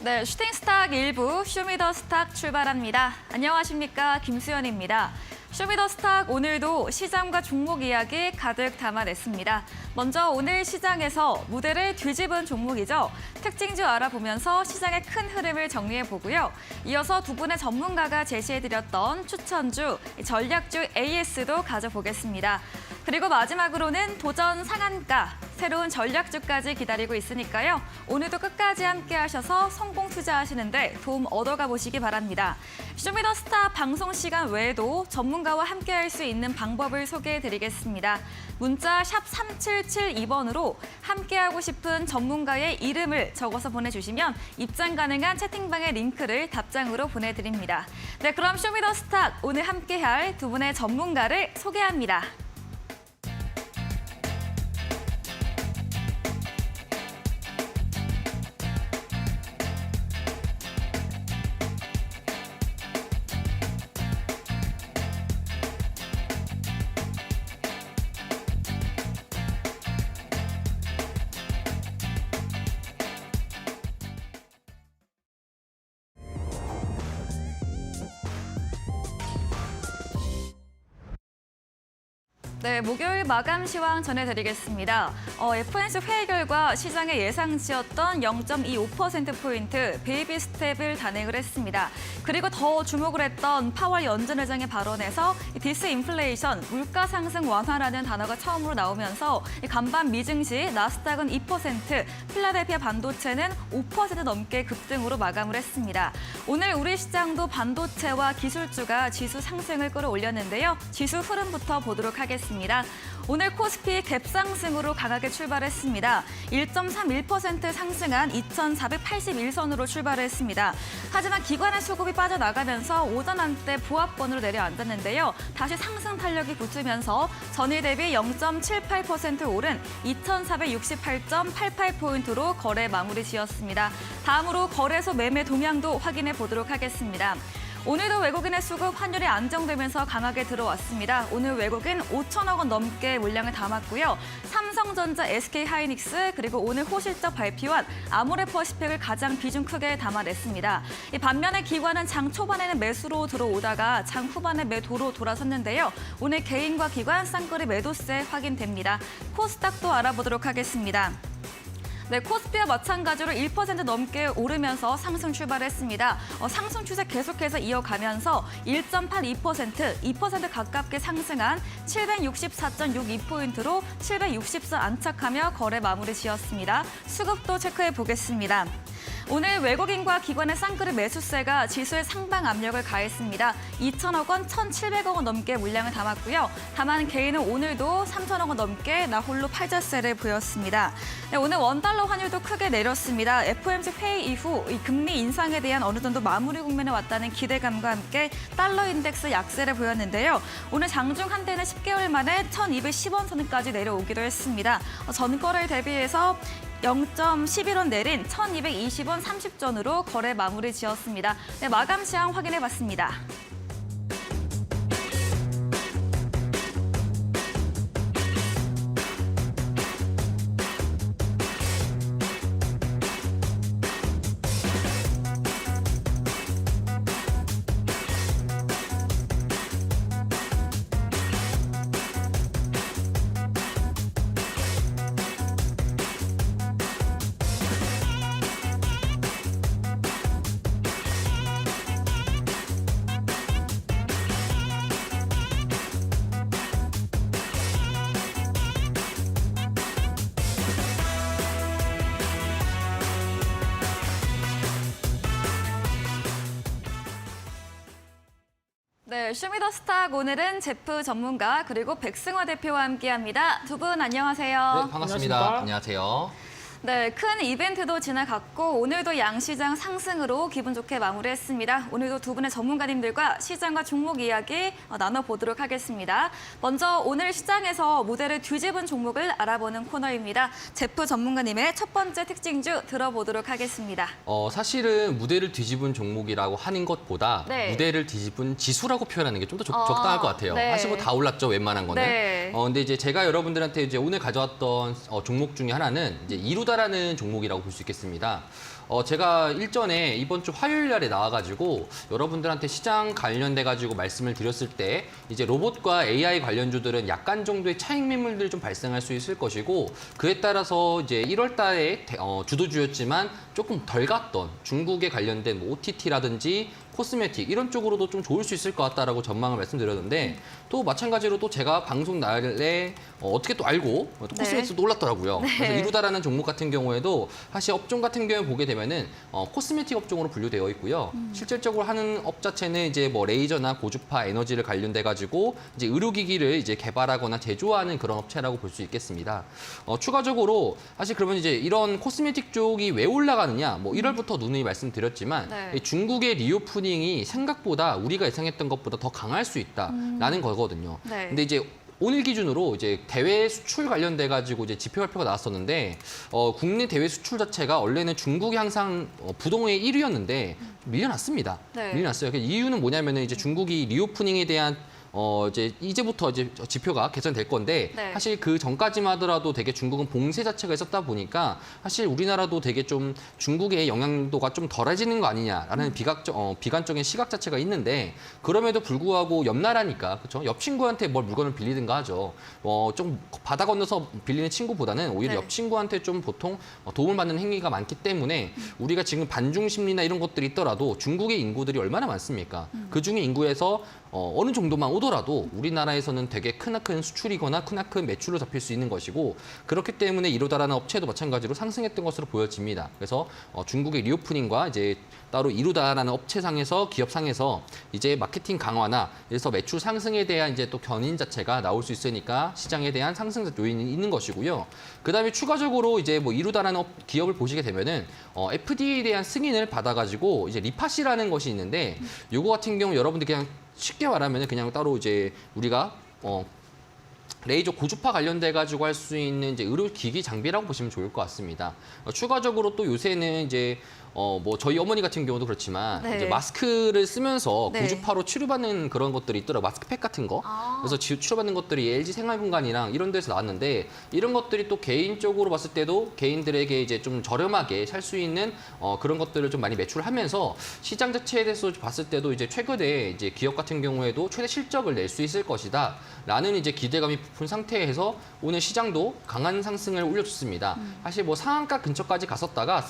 네, 슈팅스탁 1부 쇼미더스탁 출발합니다. 안녕하십니까, 김수연입니다. 쇼미더스탁 오늘도 시장과 종목 이야기 가득 담아냈습니다. 먼저 오늘 시장에서 무대를 뒤집은 종목이죠. 특징주 알아보면서 시장의 큰 흐름을 정리해보고요. 이어서 두 분의 전문가가 제시해드렸던 추천주, 전략주 AS도 가져보겠습니다. 그리고 마지막으로는 도전 상한가, 새로운 전략주까지 기다리고 있으니까요. 오늘도 끝까지 함께 하셔서 성공 투자하시는데 도움 얻어가 보시기 바랍니다. 쇼미더스타 방송 시간 외에도 전문가와 함께 할 수 있는 방법을 소개해드리겠습니다. 문자 샵 3772번으로 함께하고 싶은 전문가의 이름을 적어서 보내주시면 입장 가능한 채팅방의 링크를 답장으로 보내드립니다. 네, 그럼 쇼미더스타 오늘 함께할 두 분의 전문가를 소개합니다. 네, 목요일 마감 시황 전해드리겠습니다. FOMC 회의 결과 시장의 예상치였던 0.25%포인트 베이비 스텝을 단행을 했습니다. 그리고 더 주목을 했던 파월 연 전 의장의 발언에서 디스인플레이션, 물가 상승 완화라는 단어가 처음으로 나오면서 간밤 미증시 나스닥은 2%, 필라델피아 반도체는 5% 넘게 급등으로 마감을 했습니다. 오늘 우리 시장도 반도체와 기술주가 지수 상승을 끌어올렸는데요. 지수 흐름부터 보도록 하겠습니다. 오늘 코스피 갭상승으로 강하게 출발했습니다. 1.31% 상승한 2,481선으로 출발했습니다. 하지만 기관의 수급이 빠져나가면서 오전 한때 보합권으로 내려앉았는데요. 다시 상승 탄력이 붙으면서 전일 대비 0.78% 오른 2,468.88포인트로 거래 마무리 지었습니다. 다음으로 거래소 매매 동향도 확인해 보도록 하겠습니다. 오늘도 외국인의 수급 환율이 안정되면서 강하게 들어왔습니다. 오늘 외국인 5천억 원 넘게 물량을 담았고요. 삼성전자, SK하이닉스 그리고 오늘 호실적 발표한 아모레퍼시픽을 가장 비중 크게 담아냈습니다. 반면에 기관은 장 초반에는 매수로 들어오다가 장 후반에 매도로 돌아섰는데요. 오늘 개인과 기관 쌍끌이 매도세 확인됩니다. 코스닥도 알아보도록 하겠습니다. 네, 코스피와 마찬가지로 1% 넘게 오르면서 상승 출발했습니다. 상승 추세 계속해서 이어가면서 1.82%, 2% 가깝게 상승한 764.62포인트로 760선 안착하며 거래 마무리 지었습니다. 수급도 체크해 보겠습니다. 오늘 외국인과 기관의 쌍끌이 매수세가 지수에 상방 압력을 가했습니다. 2천억 원, 1,700억 원 넘게 물량을 담았고요. 다만 개인은 오늘도 3천억 원 넘게 나홀로 팔자세를 보였습니다. 네, 오늘 원달러 환율도 크게 내렸습니다. FOMC 회의 이후 이 금리 인상에 대한 어느 정도 마무리 국면에 왔다는 기대감과 함께 달러 인덱스 약세를 보였는데요. 오늘 장중 한대는 10개월 만에 1,210원 선까지 내려오기도 했습니다. 전거래를 대비해서 0.11원 내린 1,220원 30전으로 거래 마무리 지었습니다. 네, 마감 시황 확인해봤습니다. 네, 쇼미더스탁 오늘은 제프 전문가 그리고 백승화 대표와 함께합니다. 두 분 안녕하세요. 네, 반갑습니다. 안녕하세요. 네, 큰 이벤트도 지나갔고 오늘도 양시장 상승으로 기분 좋게 마무리했습니다. 오늘도 두 분의 전문가님들과 시장과 종목 이야기 나눠보도록 하겠습니다. 먼저 오늘 시장에서 무대를 뒤집은 종목을 알아보는 코너입니다. 제프 전문가님의 첫 번째 특징주 들어보도록 하겠습니다. 사실은 무대를 뒤집은 종목이라고 하는 것보다 네. 무대를 뒤집은 지수라고 표현하는 게 좀 더 적당할 것 같아요. 네. 사실 뭐 다 올랐죠, 웬만한 거는. 네. 근데 이제 제가 여러분들한테 이제 오늘 가져왔던 종목 중에 하나는 이제 이루다라는 종목이라고 볼 수 있겠습니다. 제가 일전에 이번 주 화요일 날에 나와가지고 여러분들한테 시장 관련돼가지고 말씀을 드렸을 때 이제 로봇과 AI 관련주들은 약간 정도의 차익 매물들이 좀 발생할 수 있을 것이고 그에 따라서 이제 1월 달에 주도주였지만 조금 덜 갔던 중국에 관련된 뭐 OTT라든지 코스메틱 이런 쪽으로도 좀 좋을 수 있을 것 같다라고 전망을 말씀드렸는데 또 마찬가지로 또 제가 방송 날에 어떻게 또 알고 또 코스메틱도 올랐더라고요. 그래서 이루다라는 종목 같은 경우에도 사실 업종 같은 경우에 보게 되면은 코스메틱 업종으로 분류되어 있고요. 실질적으로 하는 업 자체는 이제 뭐 레이저나 고주파 에너지를 관련돼 가지고 이제 의료기기를 이제 개발하거나 제조하는 그런 업체라고 볼 수 있겠습니다. 추가적으로 사실 그러면 이제 이런 코스메틱 쪽이 왜 올라가느냐? 뭐 1월부터 누누이 말씀드렸지만 이 중국의 리오프닝이 생각보다 우리가 예상했던 것보다 더 강할 수 있다라는 거거든요. 근데 이제 오늘 기준으로 이제 대외 수출 관련돼 가지고 이제 지표 발표가 나왔었는데 국내 대외 수출 자체가 원래는 중국이 항상 부동의 1위였는데 밀려났습니다. 밀려났어요. 그 이유는 뭐냐면은 이제 중국이 리오프닝에 대한 이제부터 이제 지표가 개선될 건데 사실 그 전까지만 하더라도 되게 중국은 봉쇄 자체가 있었다 보니까 사실 우리나라도 되게 좀 중국의 영향도가 좀 덜해지는 거 아니냐라는 비관적인 시각 자체가 있는데 그럼에도 불구하고 옆 나라니까 그렇죠? 옆 친구한테 뭘 물건을 빌리든가 하죠. 좀 바다 건너서 빌리는 친구보다는 오히려 옆 친구한테 좀 보통 도움을 받는 행위가 많기 때문에 우리가 지금 반중 심리나 이런 것들이 있더라도 중국의 인구들이 얼마나 많습니까? 그중에 인구에서 어느 정도만 오더라도 우리나라에서는 되게 크나큰 수출이거나 크나큰 매출로 잡힐 수 있는 것이고 그렇기 때문에 이루다라는 업체도 마찬가지로 상승했던 것으로 보여집니다. 그래서 중국의 리오프닝과 이제 따로 이루다라는 업체상에서 기업상에서 이제 마케팅 강화나 그래서 매출 상승에 대한 이제 또 견인 자체가 나올 수 있으니까 시장에 대한 상승 요인이 있는 것이고요. 그다음에 추가적으로 이제 뭐 이루다라는 기업을 보시게 되면은 FDA에 대한 승인을 받아가지고 이제 리팟이라는 것이 있는데 요거 같은 경우 여러분들 그냥 쉽게 말하면 그냥 따로 이제 우리가 레이저 고주파 관련돼 가지고 할 수 있는 이제 의료기기 장비라고 보시면 좋을 것 같습니다. 추가적으로 또 요새는 이제 뭐 저희 어머니 같은 경우도 그렇지만 이제 마스크를 쓰면서 고주파로 치료받는 그런 것들이 있더라고요. 마스크팩 같은 거. 그래서 치료받는 것들이 LG 생활공간이랑 이런 데서 나왔는데 이런 것들이 또 개인적으로 봤을 때도 개인들에게 이제 좀 저렴하게 살 수 있는 그런 것들을 좀 많이 매출하면서 시장 자체에 대해서 봤을 때도 이제 최근에 이제 기업 같은 경우에도 최대 실적을 낼 수 있을 것이다. 라는 이제 기대감이 부푼 상태에서 오늘 시장도 강한 상승을 올려줬습니다. 사실 뭐 상한가 근처까지 갔었다가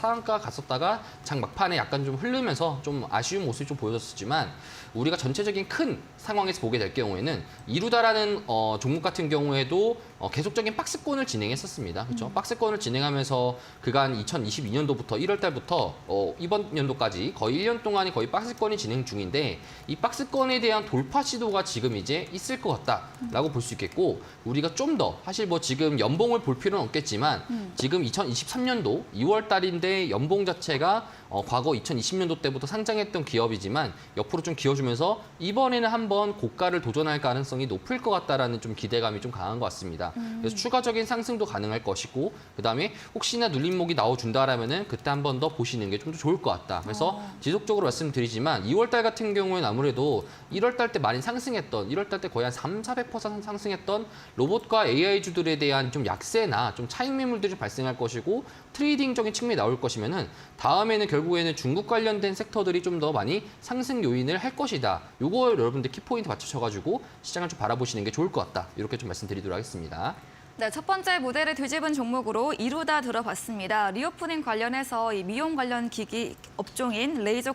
장 막판에 약간 좀 흐르면서 좀 아쉬운 모습이 좀 보여졌었지만 우리가 전체적인 큰 상황에서 보게 될 경우에는 이루다라는 종목 같은 경우에도 계속적인 박스권을 진행했었습니다. 그렇죠? 박스권을 진행하면서 그간 2022년도부터 1월 달부터 이번 연도까지 거의 1년 동안이 거의 박스권이 진행 중인데 이 박스권에 대한 돌파 시도가 지금 이제 있을 것 같다라고 볼 수 있겠고 우리가 좀 더 사실 뭐 지금 연봉을 볼 필요는 없겠지만 지금 2023년도 2월 달인데 연봉 자체가 과거 2020년도 때부터 상장했던 기업이지만 옆으로 좀 기어주면서 이번에는 한번 고가를 도전할 가능성이 높을 것 같다라는 좀 기대감이 좀 강한 것 같습니다. 그래서 추가적인 상승도 가능할 것이고 그다음에 혹시나 눌림목이 나와준다라면은 그때 한 번 더 보시는 게 좀 더 좋을 것 같다. 그래서 지속적으로 말씀드리지만 2월 달 같은 경우에는 아무래도 1월 달 때 많이 상승했던 1월 달 때 거의 한 300~400% 상승했던 로봇과 AI주들에 대한 좀 약세나 좀 차익 매물들이 발생할 것이고 트레이딩적인 측면이 나올 것이면은 다음에는 결국에는 중국 관련된 섹터들이 좀 더 많이 상승 요인을 할 것이다. 요거 여러분들 키포인트 맞추셔가지고 시장을 좀 바라보시는 게 좋을 것 같다. 이렇게 좀 말씀드리도록 하겠습니다. 네, 첫 번째 모델을 뒤집은 종목으로 이루다 들어봤습니다. 리오프닝 관련해서 이 미용 관련 기기 업종인 레이저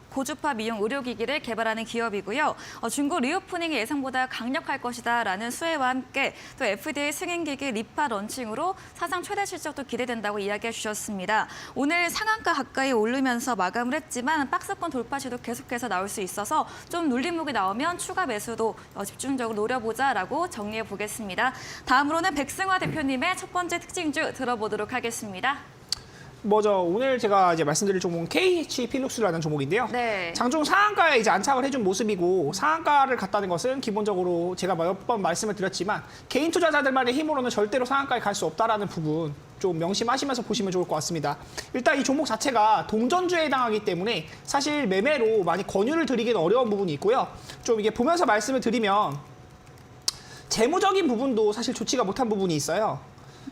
고주파 미용 의료기기를 개발하는 기업이고요. 중국 리오프닝이 예상보다 강력할 것이다라는 수혜와 함께 또 FDA 승인기기 리파 런칭으로 사상 최대 실적도 기대된다고 이야기해 주셨습니다. 오늘 상한가 가까이 오르면서 마감을 했지만 박스권 돌파 시도 계속해서 나올 수 있어서 좀 눌림목이 나오면 추가 매수도 집중적으로 노려보자라고 정리해 보겠습니다. 다음으로는 백승화 대표님의 첫 번째 특징주 들어보도록 하겠습니다. 먼저 오늘 제가 이제 말씀드릴 종목은 KH 필룩스라는 종목인데요. 네. 장중 상한가에 이제 안착을 해준 모습이고 상한가를 갔다는 것은 기본적으로 제가 몇 번 말씀을 드렸지만 개인 투자자들만의 힘으로는 절대로 상한가에 갈 수 없다라는 부분 좀 명심하시면서 보시면 좋을 것 같습니다. 일단 이 종목 자체가 동전주에 해당하기 때문에 사실 매매로 많이 권유를 드리기는 어려운 부분이 있고요. 좀 이게 보면서 말씀을 드리면 재무적인 부분도 사실 좋지가 못한 부분이 있어요.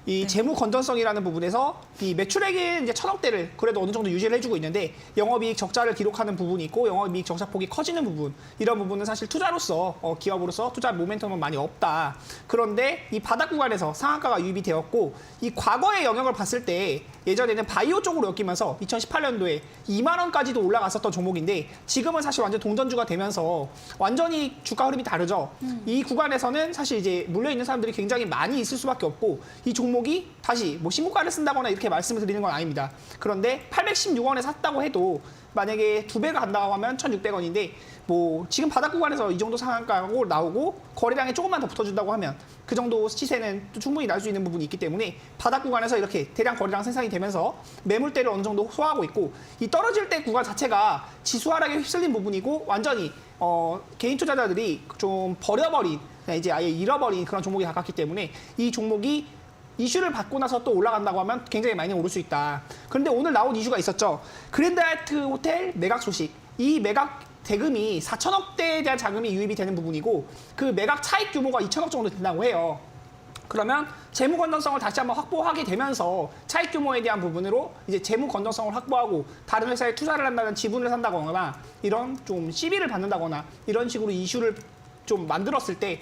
이 재무 건전성이라는 부분에서 이 매출액이 이제 1,000억대를 그래도 어느 정도 유지를 해주고 있는데 영업이익 적자를 기록하는 부분이 있고 영업이익 적자폭이 커지는 부분 이런 부분은 사실 투자로서 기업으로서 투자 모멘텀은 많이 없다. 그런데 이 바닥 구간에서 상한가가 유입이 되었고 이 과거의 영역을 봤을 때 예전에는 바이오 쪽으로 엮이면서 2018년도에 2만 원까지도 올라갔었던 종목인데 지금은 사실 완전 동전주가 되면서 완전히 주가 흐름이 다르죠. 이 구간에서는 사실 이제 물려있는 사람들이 굉장히 많이 있을 수밖에 없고 이 종목이 다시 뭐 신고가를 쓴다거나 이렇게 말씀을 드리는 건 아닙니다. 그런데 816원에 샀다고 해도 만약에 2배가 간다고 하면 1,600원인데 뭐 지금 바닥 구간에서 이 정도 상한가고 나오고 거래량이 조금만 더 붙어준다고 하면 그 정도 시세는 또 충분히 날 수 있는 부분이 있기 때문에 바닥 구간에서 이렇게 대량 거래량 생산이 되면서 매물대를 어느 정도 소화하고 있고 이 떨어질 때 구간 자체가 지수 하락에 휩쓸린 부분이고 완전히 개인 투자자들이 좀 버려버린 이제 아예 잃어버린 그런 종목에 가깝기 때문에 이 종목이 이슈를 받고 나서 또 올라간다고 하면 굉장히 많이 오를 수 있다. 그런데 오늘 나온 이슈가 있었죠. 그랜드 하얏트 호텔 매각 소식. 이 매각 대금이 4천억대에 대한 자금이 유입이 되는 부분이고 그 매각 차익 규모가 2천억 정도 된다고 해요. 그러면 재무 건전성을 다시 한번 확보하게 되면서 차익 규모에 대한 부분으로 이제 재무 건전성을 확보하고 다른 회사에 투자를 한다는 지분을 산다거나 이런 좀 시비를 받는다거나 이런 식으로 이슈를 좀 만들었을 때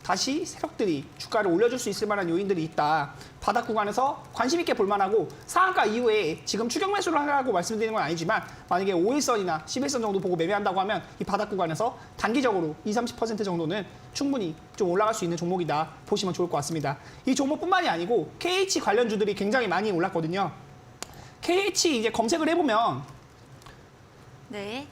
다시 세력들이 주가를 올려줄 수 있을 만한 요인들이 있다. 바닥 구간에서 관심 있게 볼만하고 상한가 이후에 지금 추격 매수를 하라고 말씀드리는 건 아니지만 만약에 5일선이나 11선 정도 보고 매매한다고 하면 이 바닥 구간에서 단기적으로 20-30% 정도는 충분히 좀 올라갈 수 있는 종목이다 보시면 좋을 것 같습니다. 이 종목뿐만이 아니고 KH 관련주들이 굉장히 많이 올랐거든요. KH 이제 검색을 해보면 네.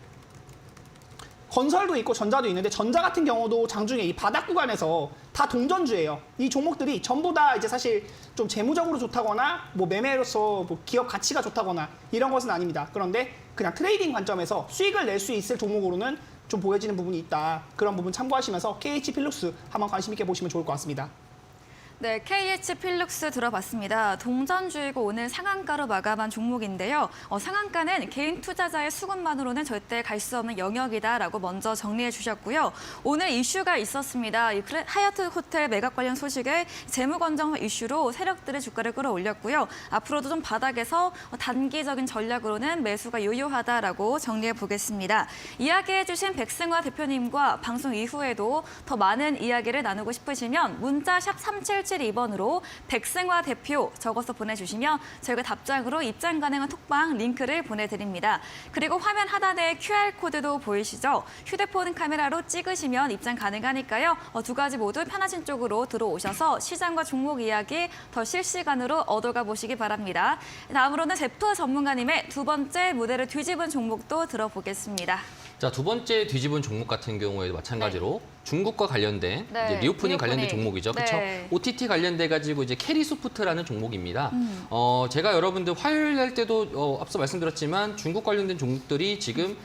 건설도 있고 전자도 있는데 전자 같은 경우도 장중에 이 바닥 구간에서 다 동전주예요. 이 종목들이 전부 다 이제 사실 좀 재무적으로 좋다거나 뭐 매매로서 뭐 기업 가치가 좋다거나 이런 것은 아닙니다. 그런데 그냥 트레이딩 관점에서 수익을 낼 수 있을 종목으로는 좀 보여지는 부분이 있다. 그런 부분 참고하시면서 KH 필룩스 한번 관심 있게 보시면 좋을 것 같습니다. 네, KH 필룩스 들어봤습니다. 동전주이고 오늘 상한가로 마감한 종목인데요. 상한가는 개인 투자자의 수급만으로는 절대 갈 수 없는 영역이다라고 먼저 정리해 주셨고요. 오늘 이슈가 있었습니다. 이 하얏트 호텔 매각 관련 소식에 재무 건전 이슈로 세력들의 주가를 끌어올렸고요. 앞으로도 좀 바닥에서 단기적인 전략으로는 매수가 유효하다라고 정리해 보겠습니다. 이야기해 주신 백승화 대표님과 방송 이후에도 더 많은 이야기를 나누고 싶으시면 문자 샵 3772번으로 백승화 대표 적어서 보내주시면 저희가 답장으로 입장 가능한 톡방 링크를 보내드립니다. 그리고 화면 하단에 QR코드도 보이시죠? 휴대폰 카메라로 찍으시면 입장 가능하니까요. 두 가지 모두 편하신 쪽으로 들어오셔서 시장과 종목 이야기 더 실시간으로 얻어가 보시기 바랍니다. 다음으로는 제프 전문가님의 두 번째 무대를 뒤집은 종목도 들어보겠습니다. 자, 두 번째 뒤집은 종목 같은 경우에도 마찬가지로 중국과 관련된 네, 이제 리오프닝 관련된 리오프닝. 종목이죠. 네. 그렇죠? OTT 관련돼 가지고 이제 캐리소프트라는 종목입니다. 제가 여러분들 화요일 날 때도 앞서 말씀드렸지만 중국 관련된 종목들이 지금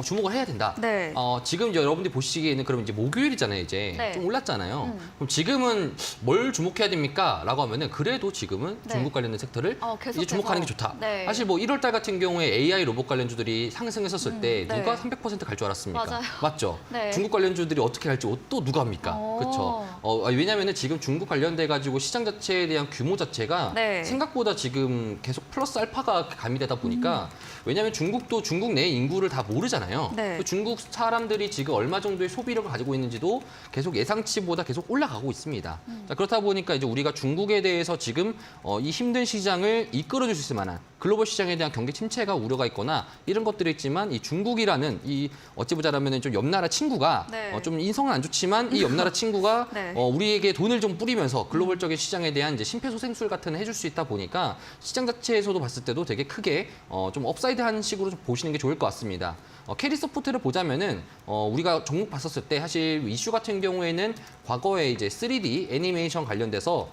주목을 해야 된다. 네. 지금 이제 여러분들이 보시기에는 그럼 이제 목요일이잖아요, 이제. 네. 좀 올랐잖아요. 그럼 지금은 뭘 주목해야 됩니까? 라고 하면은 그래도 지금은 네. 중국 관련된 섹터를 계속해서. 이제 주목하는 게 좋다. 네. 사실 뭐 1월 달 같은 경우에 AI 로봇 관련주들이 상승했었을 때 네. 누가 300% 갈 줄 알았습니까? 맞아요. 맞죠? 네. 중국 관련주들이 어떻게 갈지 또 누가 합니까? 오. 그렇죠. 왜냐면은 지금 중국 관련돼 가지고 시장 자체에 대한 규모 자체가 네. 생각보다 지금 계속 플러스 알파가 가미되다 보니까 왜냐하면 중국도 중국 내 인구를 다 모르잖아요. 네. 중국 사람들이 지금 얼마 정도의 소비력을 가지고 있는지도 계속 예상치보다 계속 올라가고 있습니다. 자, 그렇다 보니까 이제 우리가 중국에 대해서 지금 이 힘든 시장을 이끌어줄 수 있을 만한 글로벌 시장에 대한 경기 침체가 우려가 있거나 이런 것들이 있지만 이 중국이라는 이 어찌 보자라면 좀 옆나라 친구가 네. 좀 인성은 안 좋지만 이 옆나라 친구가 네. 우리에게 돈을 좀 뿌리면서 글로벌적인 시장에 대한 이제 심폐소생술 같은 해줄 수 있다 보니까 시장 자체에서도 봤을 때도 되게 크게 좀 업사이드한 식으로 좀 보시는 게 좋을 것 같습니다. 캐리소프트를 보자면은 우리가 종목 봤었을 때 사실 이슈 같은 경우에는 과거에 이제 3D 애니메이션 관련돼서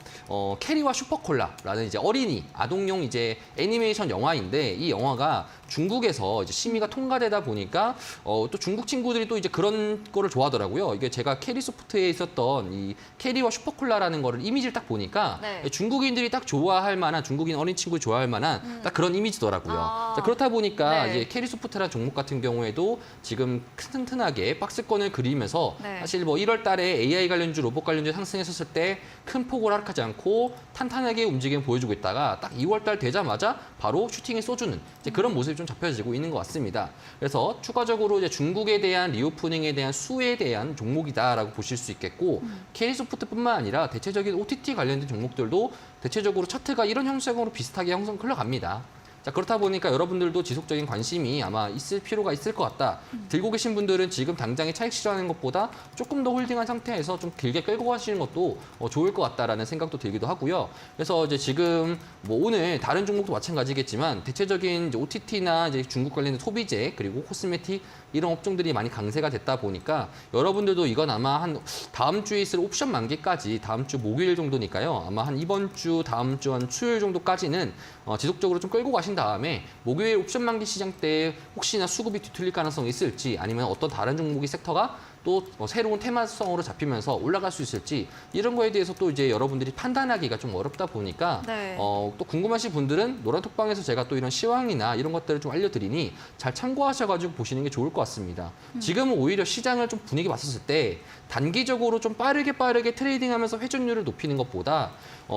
캐리와 슈퍼콜라라는 이제 어린이 아동용 이제 애니메이션 영화인데 이 영화가 중국에서 이제 심의가 통과되다 보니까 또 중국 친구들이 또 이제 그런 거를 좋아하더라고요. 이게 제가 캐리소프트에 있었던 이 캐리와 슈퍼콜라라는 거를 이미지를 딱 보니까 네. 중국인들이 딱 좋아할 만한 중국인 어린 친구들이 좋아할 만한 딱 그런 이미지더라고요. 아. 자, 그렇다 보니까 네. 이제 캐리소프트라는 종목 같은 경우에도 지금 튼튼하게 박스권을 그리면서 네. 사실 뭐 1월 달에 AI 관련주, 로봇 관련주 상승했었을 때 큰 폭을 하락하지 않고 탄탄하게 움직임을 보여주고 있다가 딱 2월 달 되자마자 바로 슈팅에 쏘주는 이제 그런 모습이 좀 잡혀지고 있는 것 같습니다. 그래서 추가적으로 이제 중국에 대한 리오프닝에 대한 수혜에 대한 종목이다라고 보실 수 있겠고 K소프트뿐만 아니라 대체적인 OTT 관련된 종목들도 대체적으로 차트가 이런 형성으로 비슷하게 형성 흘러갑니다. 자, 그렇다 보니까 여러분들도 지속적인 관심이 아마 있을 필요가 있을 것 같다. 들고 계신 분들은 지금 당장에 차익 실현하는 것보다 조금 더 홀딩한 상태에서 좀 길게 끌고 가시는 것도 좋을 것 같다라는 생각도 들기도 하고요. 그래서 이제 지금 뭐 오늘 다른 종목도 마찬가지겠지만 대체적인 이제 OTT나 이제 중국 관련된 소비재 그리고 코스메틱 이런 업종들이 많이 강세가 됐다 보니까 여러분들도 이건 아마 한 다음 주에 있을 옵션 만기까지 다음 주 목요일 정도니까요. 아마 한 이번 주, 다음 주 한 수요일 정도까지는 지속적으로 좀 끌고 가신 다음에 목요일 옵션 만기 시장 때 혹시나 수급이 뒤틀릴 가능성이 있을지 아니면 어떤 다른 종목의 섹터가 또 새로운 테마성으로 잡히면서 올라갈 수 있을지 이런 거에 대해서 또 이제 여러분들이 판단하기가 좀 어렵다 보니까 네. 또 궁금하신 분들은 노란톡방에서 제가 또 이런 시황이나 이런 것들을 좀 알려드리니 잘 참고하셔가지고 보시는 게 좋을 것 같습니다. 지금은 오히려 시장을 좀 분위기 봤었을 때 단기적으로 좀 빠르게 트레이딩하면서 회전율을 높이는 것보다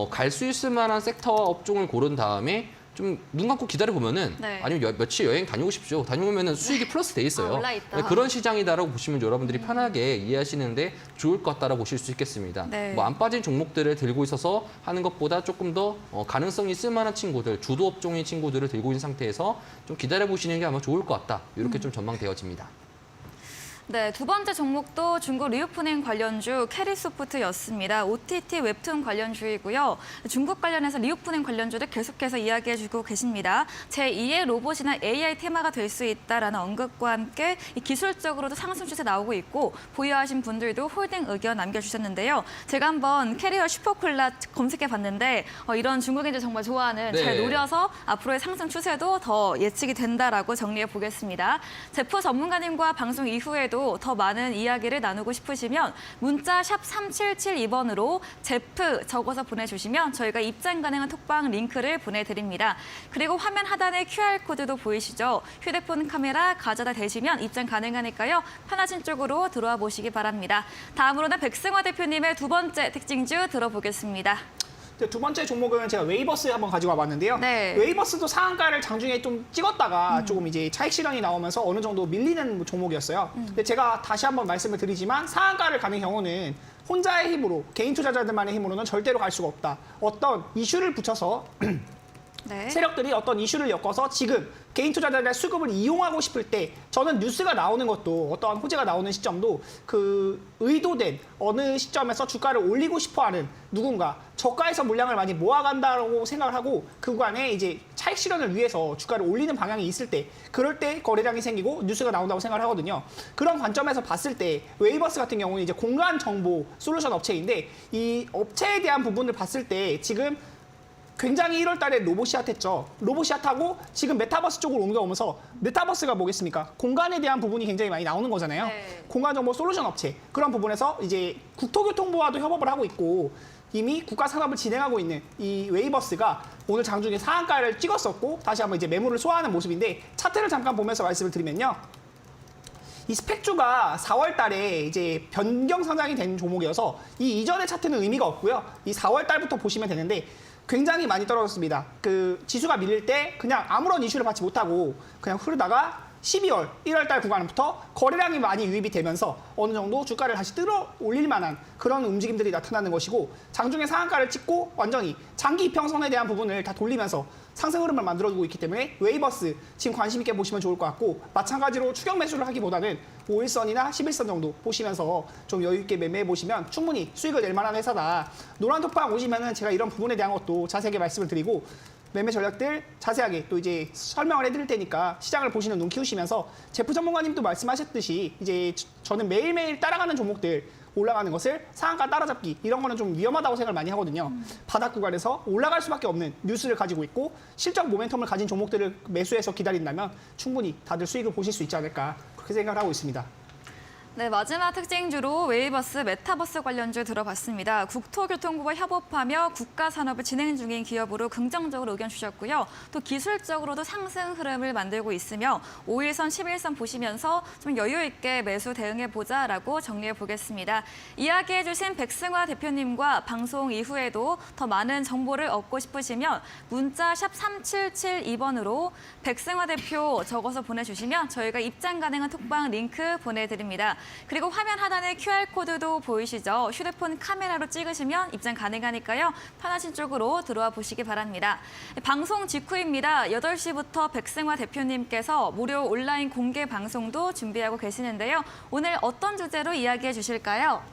갈 수 있을 만한 섹터와 업종을 고른 다음에 좀 눈 감고 기다려 보면은 네. 아니면 며칠 여행 다녀오십시오. 다녀오면은 수익이 플러스 돼 있어요. 올라있다. 네, 그런 시장이다라고 보시면 여러분들이 편하게 이해하시는데 좋을 것 같다라고 보실 수 있겠습니다. 네. 뭐 안 빠진 종목들을 들고 있어서 하는 것보다 조금 더 가능성이 있을 만한 친구들, 주도 업종의 친구들을 들고 있는 상태에서 좀 기다려 보시는 게 아마 좋을 것 같다. 이렇게 좀 전망되어집니다. 네, 두 번째 종목도 중국 리오프닝 관련주 캐리소프트였습니다. OTT 웹툰 관련주이고요. 중국 관련해서 리오프닝 관련주를 계속해서 이야기해주고 계십니다. 제2의 로봇이나 AI 테마가 될 수 있다라는 언급과 함께 이 기술적으로도 상승 추세 나오고 있고 보유하신 분들도 홀딩 의견 남겨주셨는데요. 제가 한번 캐리어 슈퍼콜라 검색해봤는데 이런 중국인들 정말 좋아하는 네. 잘 노려서 앞으로의 상승 추세도 더 예측이 된다라고 정리해 보겠습니다. 제프 전문가님과 방송 이후에도 더 많은 이야기를 나누고 싶으시면 문자 샵 3772번으로 제프 적어서 보내주시면 저희가 입장 가능한 톡방 링크를 보내드립니다. 그리고 화면 하단에 QR코드도 보이시죠? 휴대폰 카메라 가져다 대시면 입장 가능하니까요. 편하신 쪽으로 들어와 보시기 바랍니다. 다음으로는 백승화 대표님의 두 번째 특징주 들어보겠습니다. 두 번째 종목은 제가 웨이버스 한번 가지고 와봤는데요. 네. 웨이버스도 상한가를 장중에 좀 찍었다가 조금 이제 차익 실현이 나오면서 어느 정도 밀리는 종목이었어요. 근데 제가 다시 한번 말씀을 드리지만 상한가를 가는 경우는 혼자의 힘으로, 개인 투자자들만의 힘으로는 절대로 갈 수가 없다. 어떤 이슈를 붙여서 네. 세력들이 어떤 이슈를 엮어서 지금 개인 투자자들의 수급을 이용하고 싶을 때 저는 뉴스가 나오는 것도 어떠한 호재가 나오는 시점도 그 의도된 어느 시점에서 주가를 올리고 싶어하는 누군가 저가에서 물량을 많이 모아간다고 생각을 하고 그 구간에 이제 차익 실현을 위해서 주가를 올리는 방향이 있을 때 그럴 때 거래량이 생기고 뉴스가 나온다고 생각을 하거든요. 그런 관점에서 봤을 때 웨이버스 같은 경우는 이제 공간 정보 솔루션 업체인데 이 업체에 대한 부분을 봤을 때 지금 굉장히 1월 달에 로봇이 핫했죠. 로봇이 핫하고 지금 메타버스 쪽으로 옮겨오면서 메타버스가 뭐겠습니까? 공간에 대한 부분이 굉장히 많이 나오는 거잖아요. 네. 공간정보 솔루션 업체. 그런 부분에서 이제 국토교통부와도 협업을 하고 있고 이미 국가 산업을 진행하고 있는 이 웨이버스가 오늘 장중에 상한가를 찍었었고 다시 한번 이제 매물을 소화하는 모습인데 차트를 잠깐 보면서 말씀을 드리면요. 이 스펙주가 4월 달에 이제 변경 상장이 된 종목이어서 이 이전의 차트는 의미가 없고요. 이 4월 달부터 보시면 되는데 굉장히 많이 떨어졌습니다. 그 지수가 밀릴 때 그냥 아무런 이슈를 받지 못하고 그냥 흐르다가 12월, 1월 달 구간부터 거래량이 많이 유입이 되면서 어느 정도 주가를 다시 끌어 올릴 만한 그런 움직임들이 나타나는 것이고 장중에 상한가를 찍고 완전히 장기 이평선에 대한 부분을 다 돌리면서 상승 흐름을 만들어주고 있기 때문에 웨이버스 지금 관심 있게 보시면 좋을 것 같고 마찬가지로 추격 매수를 하기보다는 5일선이나 11선 정도 보시면서 좀 여유 있게 매매해 보시면 충분히 수익을 낼 만한 회사다. 노란톡방 오시면은 제가 이런 부분에 대한 것도 자세하게 말씀을 드리고 매매 전략들 자세하게 또 이제 설명을 해드릴 테니까 시장을 보시는 눈 키우시면서 제프 전문가님도 말씀하셨듯이 이제 저는 매일매일 따라가는 종목들 올라가는 것을 상한가 따라잡기 이런 거는 좀 위험하다고 생각을 많이 하거든요. 바닥 구간에서 올라갈 수밖에 없는 뉴스를 가지고 있고 실적 모멘텀을 가진 종목들을 매수해서 기다린다면 충분히 다들 수익을 보실 수 있지 않을까 그렇게 생각을 하고 있습니다. 네, 마지막 특징주로 웨이버스, 메타버스 관련주 들어봤습니다. 국토교통부와 협업하며 국가산업을 진행 중인 기업으로 긍정적으로 의견 주셨고요. 또 기술적으로도 상승 흐름을 만들고 있으며 5일선, 11선 보시면서 좀 여유 있게 매수 대응해보자라고 정리해 보겠습니다. 이야기해 주신 백승화 대표님과 방송 이후에도 더 많은 정보를 얻고 싶으시면 문자 샵 3772번으로 백승화 대표 적어서 보내주시면 저희가 입장 가능한 톡방 링크 보내드립니다. 그리고 화면 하단에 QR코드도 보이시죠? 휴대폰 카메라로 찍으시면 입장 가능하니까요. 편하신 쪽으로 들어와 보시기 바랍니다. 방송 직후입니다. 8시부터 백승화 대표님께서 무료 온라인 공개 방송도 준비하고 계시는데요. 오늘 어떤 주제로 이야기해 주실까요?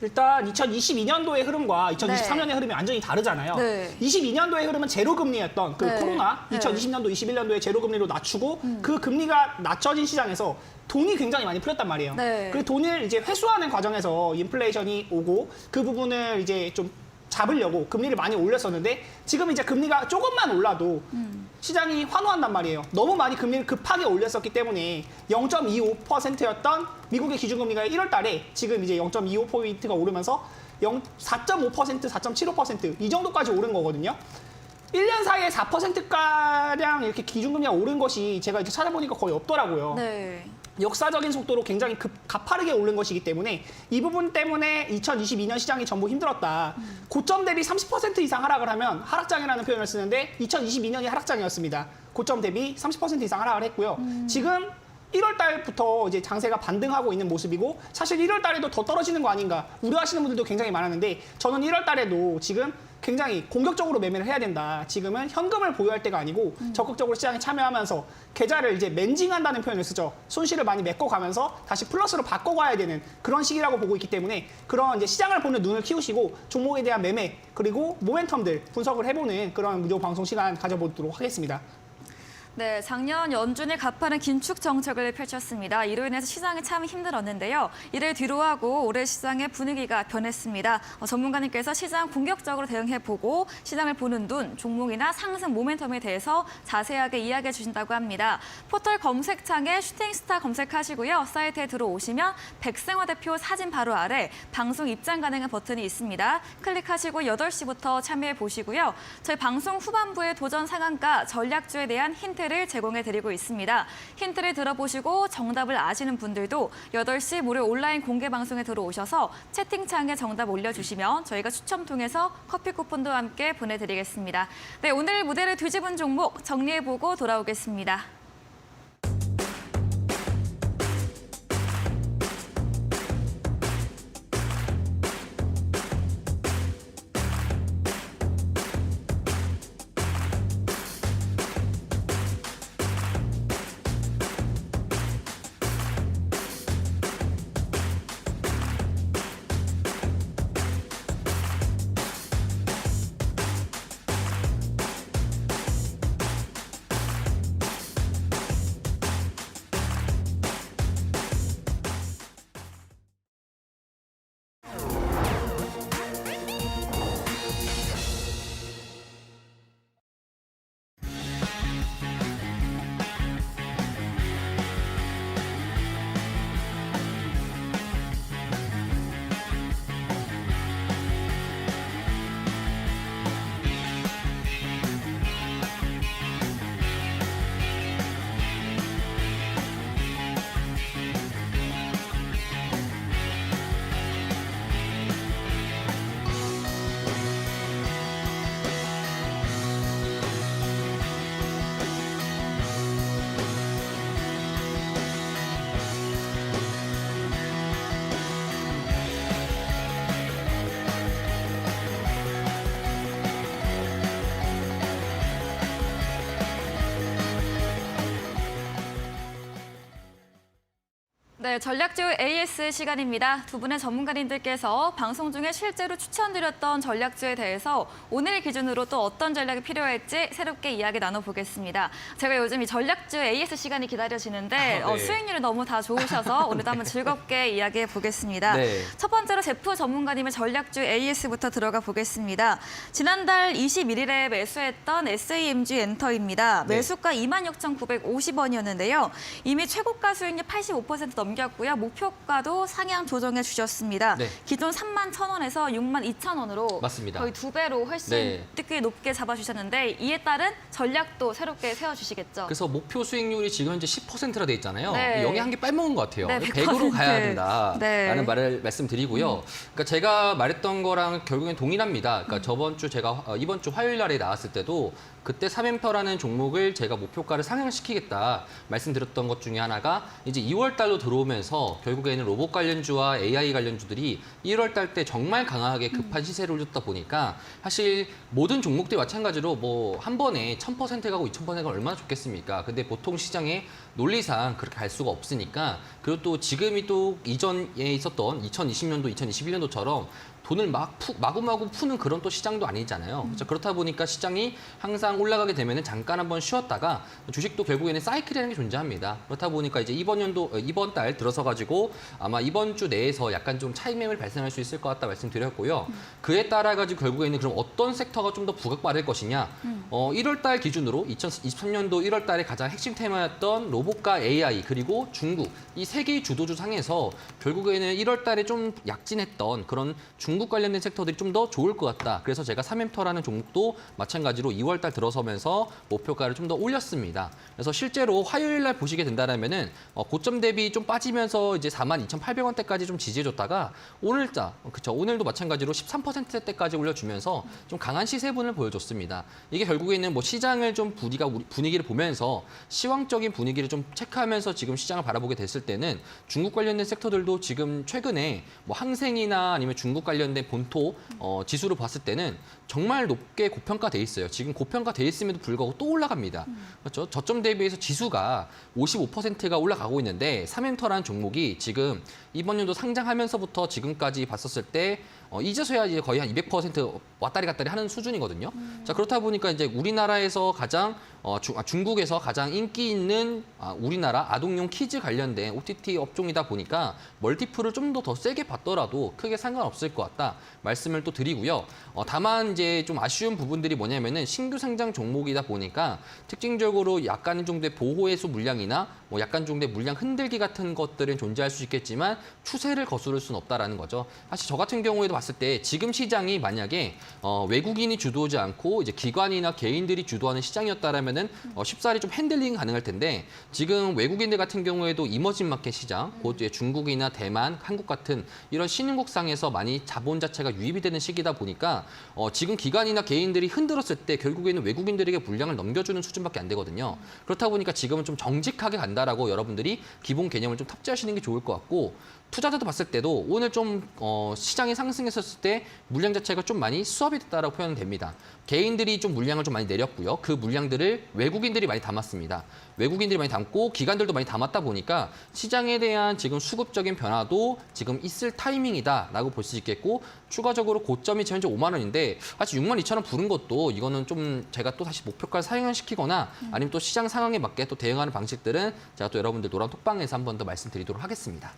일단 2022년도의 흐름과 2023년의 흐름이 완전히 다르잖아요. 네. 22년도의 흐름은 제로금리였던 그 네. 코로나, 네. 2020년도, 21년도에 제로금리로 낮추고 그 금리가 낮춰진 시장에서 돈이 굉장히 많이 풀렸단 말이에요. 네. 그 돈을 이제 회수하는 과정에서 인플레이션이 오고 그 부분을 이제 좀 잡으려고 금리를 많이 올렸었는데 지금 이제 금리가 조금만 올라도 시장이 환호한단 말이에요. 너무 많이 금리를 급하게 올렸었기 때문에 0.25%였던 미국의 기준금리가 1월 달에 지금 이제 0.25포인트가 오르면서 4.5%, 4.75% 이 정도까지 오른 거거든요. 1년 사이에 4%가량 이렇게 기준금리가 오른 것이 제가 이제 찾아보니까 거의 없더라고요. 네. 역사적인 속도로 굉장히 가파르게 오른 것이기 때문에 이 부분 때문에 2022년 시장이 전부 힘들었다. 고점 대비 30% 이상 하락을 하면 하락장이라는 표현을 쓰는데 2022년이 하락장이었습니다. 고점 대비 30% 이상 하락을 했고요. 지금 1월 달부터 이제 장세가 반등하고 있는 모습이고 사실 1월 달에도 더 떨어지는 거 아닌가 우려하시는 분들도 굉장히 많았는데 저는 1월 달에도 지금 굉장히 공격적으로 매매를 해야 된다. 지금은 현금을 보유할 때가 아니고 적극적으로 시장에 참여하면서 계좌를 이제 맨징한다는 표현을 쓰죠. 손실을 많이 메꿔가면서 다시 플러스로 바꿔가야 되는 그런 시기라고 보고 있기 때문에 그런 이제 시장을 보는 눈을 키우시고 종목에 대한 매매 그리고 모멘텀들 분석을 해보는 그런 무료 방송 시간 가져보도록 하겠습니다. 네, 작년 연준이 가파른 긴축 정책을 펼쳤습니다. 이로 인해서 시장이 참 힘들었는데요. 이를 뒤로하고 올해 시장의 분위기가 변했습니다. 전문가님께서 시장 공격적으로 대응해보고 시장을 보는 눈, 종목이나 상승 모멘텀에 대해서 자세하게 이야기해 주신다고 합니다. 포털 검색창에 슈팅스타 검색하시고요. 사이트에 들어오시면 백승화 대표 사진 바로 아래 방송 입장 가능한 버튼이 있습니다. 클릭하시고 8시부터 참여해 보시고요. 저희 방송 후반부에 도전 상한가 전략주에 대한 힌트를 제공해드리고 있습니다. 힌트를 들어보시고 정답을 아시는 분들도 8시 무료 온라인 공개 방송에 들어오셔서 채팅창에 정답 올려주시면 저희가 추첨 통해서 커피 쿠폰도 함께 보내드리겠습니다. 네, 오늘 무대를 뒤집은 종목 정리해보고 돌아오겠습니다. 네, 전략주 AS 시간입니다. 두 분의 전문가님들께서 방송 중에 실제로 추천드렸던 전략주에 대해서 오늘 기준으로 또 어떤 전략이 필요할지 새롭게 이야기 나눠보겠습니다. 제가 요즘 이 전략주 AS 시간이 기다려지는데 네. 수익률이 너무 다 좋으셔서 오늘도 한번 즐겁게 이야기해 보겠습니다. 네. 첫 번째로 제프 전문가님의 전략주 AS부터 들어가 보겠습니다. 지난달 21일에 매수했던 SAMG 엔터입니다. 네. 매수가 26,950원이었는데요. 이미 최고가 수익률 85% 넘 넘겼고요. 목표가도 상향 조정해 주셨습니다. 네. 기존 31,000원에서 62,000원으로 맞습니다. 거의 2배로 훨씬 네. 꽤 높게 잡아주셨는데 이에 따른 전략도 새롭게 세워주시겠죠. 그래서 목표 수익률이 지금 현재 10%라 돼 있잖아요. 네. 여기 한 개 빼먹은 것 같아요. 네, 100으로 가야 된다라는 네. 말씀드리고요. 그러니까 제가 말했던 거랑 결국엔 동일합니다. 그러니까 저번 주 제가 이번 주 화요일 날에 나왔을 때도 그때 3엠퍼라는 종목을 제가 목표가를 상향시키겠다 말씀드렸던 것 중에 하나가 이제 2월 달로 들어오면서 결국에는 로봇 관련주와 AI 관련주들이 1월 달 때 정말 강하게 급한 시세를 올렸다 보니까 사실 모든 종목들이 마찬가지로 뭐 한 번에 1000% 가고 2000% 가고 얼마나 좋겠습니까? 근데 보통 시장의 논리상 그렇게 갈 수가 없으니까 그리고 또 지금이 또 이전에 있었던 2020년도, 2021년도처럼 돈을 마구마구 푸는 그런 또 시장도 아니잖아요. 그렇죠? 그렇다 보니까 시장이 항상 올라가게 되면 잠깐 한번 쉬었다가 주식도 결국에는 사이클이라는 게 존재합니다. 그렇다 보니까 이제 이번 달 들어서 가지고 아마 이번 주 내에서 약간 좀 차익 매물 발생할 수 있을 것 같다 말씀드렸고요. 그에 따라 가지고 결국에는 그럼 어떤 섹터가 좀 더 부각받을 것이냐. 1월 달 기준으로 2023년도 1월 달에 가장 핵심 테마였던 로봇과 AI 그리고 중국 이 세 개의 주도주 상에서 결국에는 1월 달에 좀 약진했던 그런 중국 관련된 섹터들이 좀 더 좋을 것 같다. 그래서 제가 3엠터라는 종목도 마찬가지로 2월 달 들어서면서 목표가를 좀 더 올렸습니다. 그래서 실제로 화요일 날 보시게 된다면은 고점 대비 좀 빠지면서 이제 42,800원대까지 좀 지지해줬다가 오늘도 마찬가지로 13%대까지 올려주면서 좀 강한 시세분을 보여줬습니다. 이게 결국에는 뭐 시장을 좀 분위기를 보면서 시황적인 분위기를 좀 체크하면서 지금 시장을 바라보게 됐을 때는 중국 관련된 섹터들도 지금 최근에 뭐 항생이나 아니면 중국 관련된 본토 지수를 봤을 때는 정말 높게 고평가돼 있어요. 지금 고평가돼 있음에도 불구하고 또 올라갑니다. 그렇죠? 저점 대비해서 지수가 55%가 올라가고 있는데 3엠터라는 종목이 지금 이번 연도 상장하면서부터 지금까지 봤었을 때 이제서야 이제 거의 한 200% 왔다리 갔다리 하는 수준이거든요. 자, 그렇다 보니까 이제 우리나라에서 가장 중국에서 가장 인기 있는 우리나라 아동용 키즈 관련된 OTT 업종이다 보니까 멀티플을 좀 더 세게 받더라도 크게 상관없을 것 같다 말씀을 또 드리고요. 다만 이제 좀 아쉬운 부분들이 뭐냐면은 신규 상장 종목이다 보니까 특징적으로 약간 정도의 보호해소 물량이나 뭐 약간 정도의 물량 흔들기 같은 것들은 존재할 수 있겠지만 추세를 거스를 수는 없다라는 거죠. 사실 저 같은 경우에도 봤을 때 지금 시장이 만약에 외국인이 주도하지 않고 이제 기관이나 개인들이 주도하는 시장이었다라면은 쉽사리 좀 핸들링 가능할 텐데 지금 외국인들 같은 경우에도 이머징 마켓 시장, 곧 이제 중국이나 대만, 한국 같은 이런 신흥국상에서 많이 자본 자체가 유입이 되는 시기다 보니까 지금 기관이나 개인들이 흔들었을 때 결국에는 외국인들에게 물량을 넘겨주는 수준밖에 안 되거든요. 그렇다 보니까 지금은 좀 정직하게 간다라고 여러분들이 기본 개념을 좀 탑재하시는 게 좋을 것 같고 투자자도 봤을 때도 오늘 좀 시장이 상승했었을 때 물량 자체가 좀 많이 수합이 됐다라고 표현은 됩니다. 개인들이 좀 물량을 좀 많이 내렸고요. 그 물량들을 외국인들이 많이 담았습니다. 외국인들이 많이 담고 기관들도 많이 담았다 보니까 시장에 대한 지금 수급적인 변화도 지금 있을 타이밍이다라고 볼 수 있겠고 추가적으로 고점이 현재 5만 원인데 사실 6만 2천 원 부른 것도 이거는 좀 제가 또 다시 목표가를 상향시키거나 아니면 또 시장 상황에 맞게 또 대응하는 방식들은 제가 또 여러분들 노란 톡방에서 한 번 더 말씀드리도록 하겠습니다.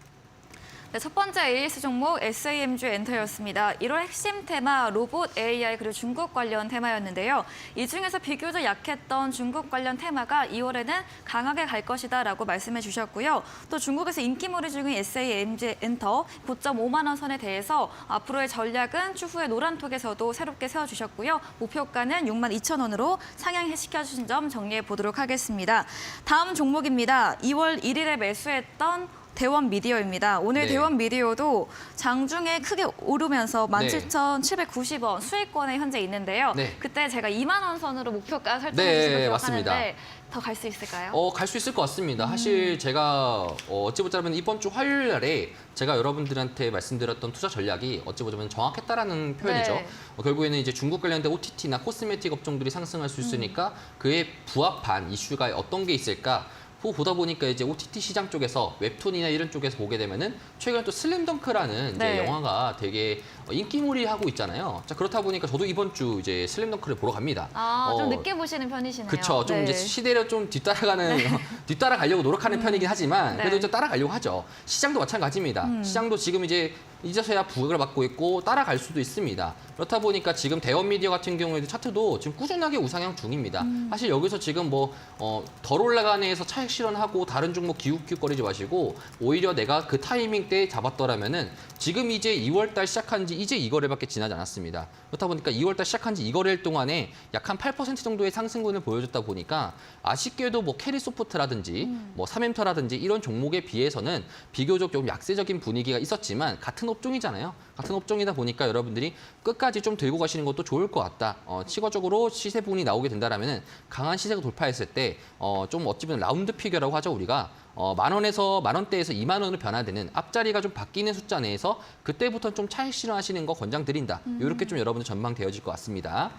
네, 첫 번째 AS 종목 SAMG 엔터였습니다. 1월 핵심 테마 로봇 AI 그리고 중국 관련 테마였는데요. 이 중에서 비교적 약했던 중국 관련 테마가 2월에는 강하게 갈 것이다라고 말씀해 주셨고요. 또 중국에서 인기몰이 중인 SAMG 엔터 고점 5만 원 선에 대해서 앞으로의 전략은 추후에 노란톡에서도 새롭게 세워주셨고요. 목표가는 6만 2천 원으로 상향시켜주신 점 정리해 보도록 하겠습니다. 다음 종목입니다. 2월 1일에 매수했던 대원 미디어입니다. 오늘 네. 대원 미디어도 장중에 크게 오르면서 네. 17,790원 수익권에 현재 있는데요. 네. 그때 제가 2만 원 선으로 목표가 설정해 네, 주신 걸 맞습니다. 기억하는데 더 갈 수 있을까요? 갈 수 있을 것 같습니다. 사실 제가 어찌 보자면 이번 주 화요일 날에 제가 여러분들한테 말씀드렸던 투자 전략이 어찌 보자면 정확했다라는 표현이죠. 네. 결국에는 이제 중국 관련된 OTT나 코스메틱 업종들이 상승할 수 있으니까 그에 부합한 이슈가 어떤 게 있을까? 보다 보니까 이제 OTT 시장 쪽에서 웹툰이나 이런 쪽에서 보게 되면은 최근에 또 슬램덩크라는 이제 네. 영화가 되게 인기몰이 하고 있잖아요. 자, 그렇다 보니까 저도 이번 주 이제 슬램덩크를 보러 갑니다. 좀 늦게 보시는 편이시네요. 그렇죠. 좀 네. 이제 시대를 좀 뒤따라가려고 노력하는 편이긴 하지만 네. 그래도 이제 따라가려고 하죠. 시장도 마찬가지입니다. 시장도 지금 이제서야 부각을 받고 있고 따라갈 수도 있습니다. 그렇다 보니까 지금 대원 미디어 같은 경우에도 차트도 지금 꾸준하게 우상향 중입니다. 사실 여기서 지금 덜 올라가는 애에서 차익 실현하고 다른 종목 기웃기웃거리지 마시고 오히려 내가 그 타이밍 때 잡았더라면은 지금 이제 2월 달 시작한 지 이제 2거래밖에 지나지 않았습니다. 그렇다 보니까 2월 달 시작한 지 2거래일 동안에 약 한 8% 정도의 상승분을 보여줬다 보니까 아쉽게도 뭐 캐리소프트라든지 뭐 삼엠터라든지 이런 종목에 비해서는 비교적 좀 약세적인 분위기가 있었지만 같은 업종이잖아요. 같은 업종이다 보니까 여러분들이 끝까지 좀 들고 가시는 것도 좋을 것 같다. 추가적으로 시세 부분이 나오게 된다라면은 강한 시세가 돌파했을 때 좀 어찌 보면 라운드 피겨라고 하죠 우리가. 만 원대에서 2만 원으로 변화되는 앞자리가 좀 바뀌는 숫자 내에서 그때부터 좀 차익 실현하시는 거 권장드린다. 이렇게 좀 여러분들 전망되어질 것 같습니다.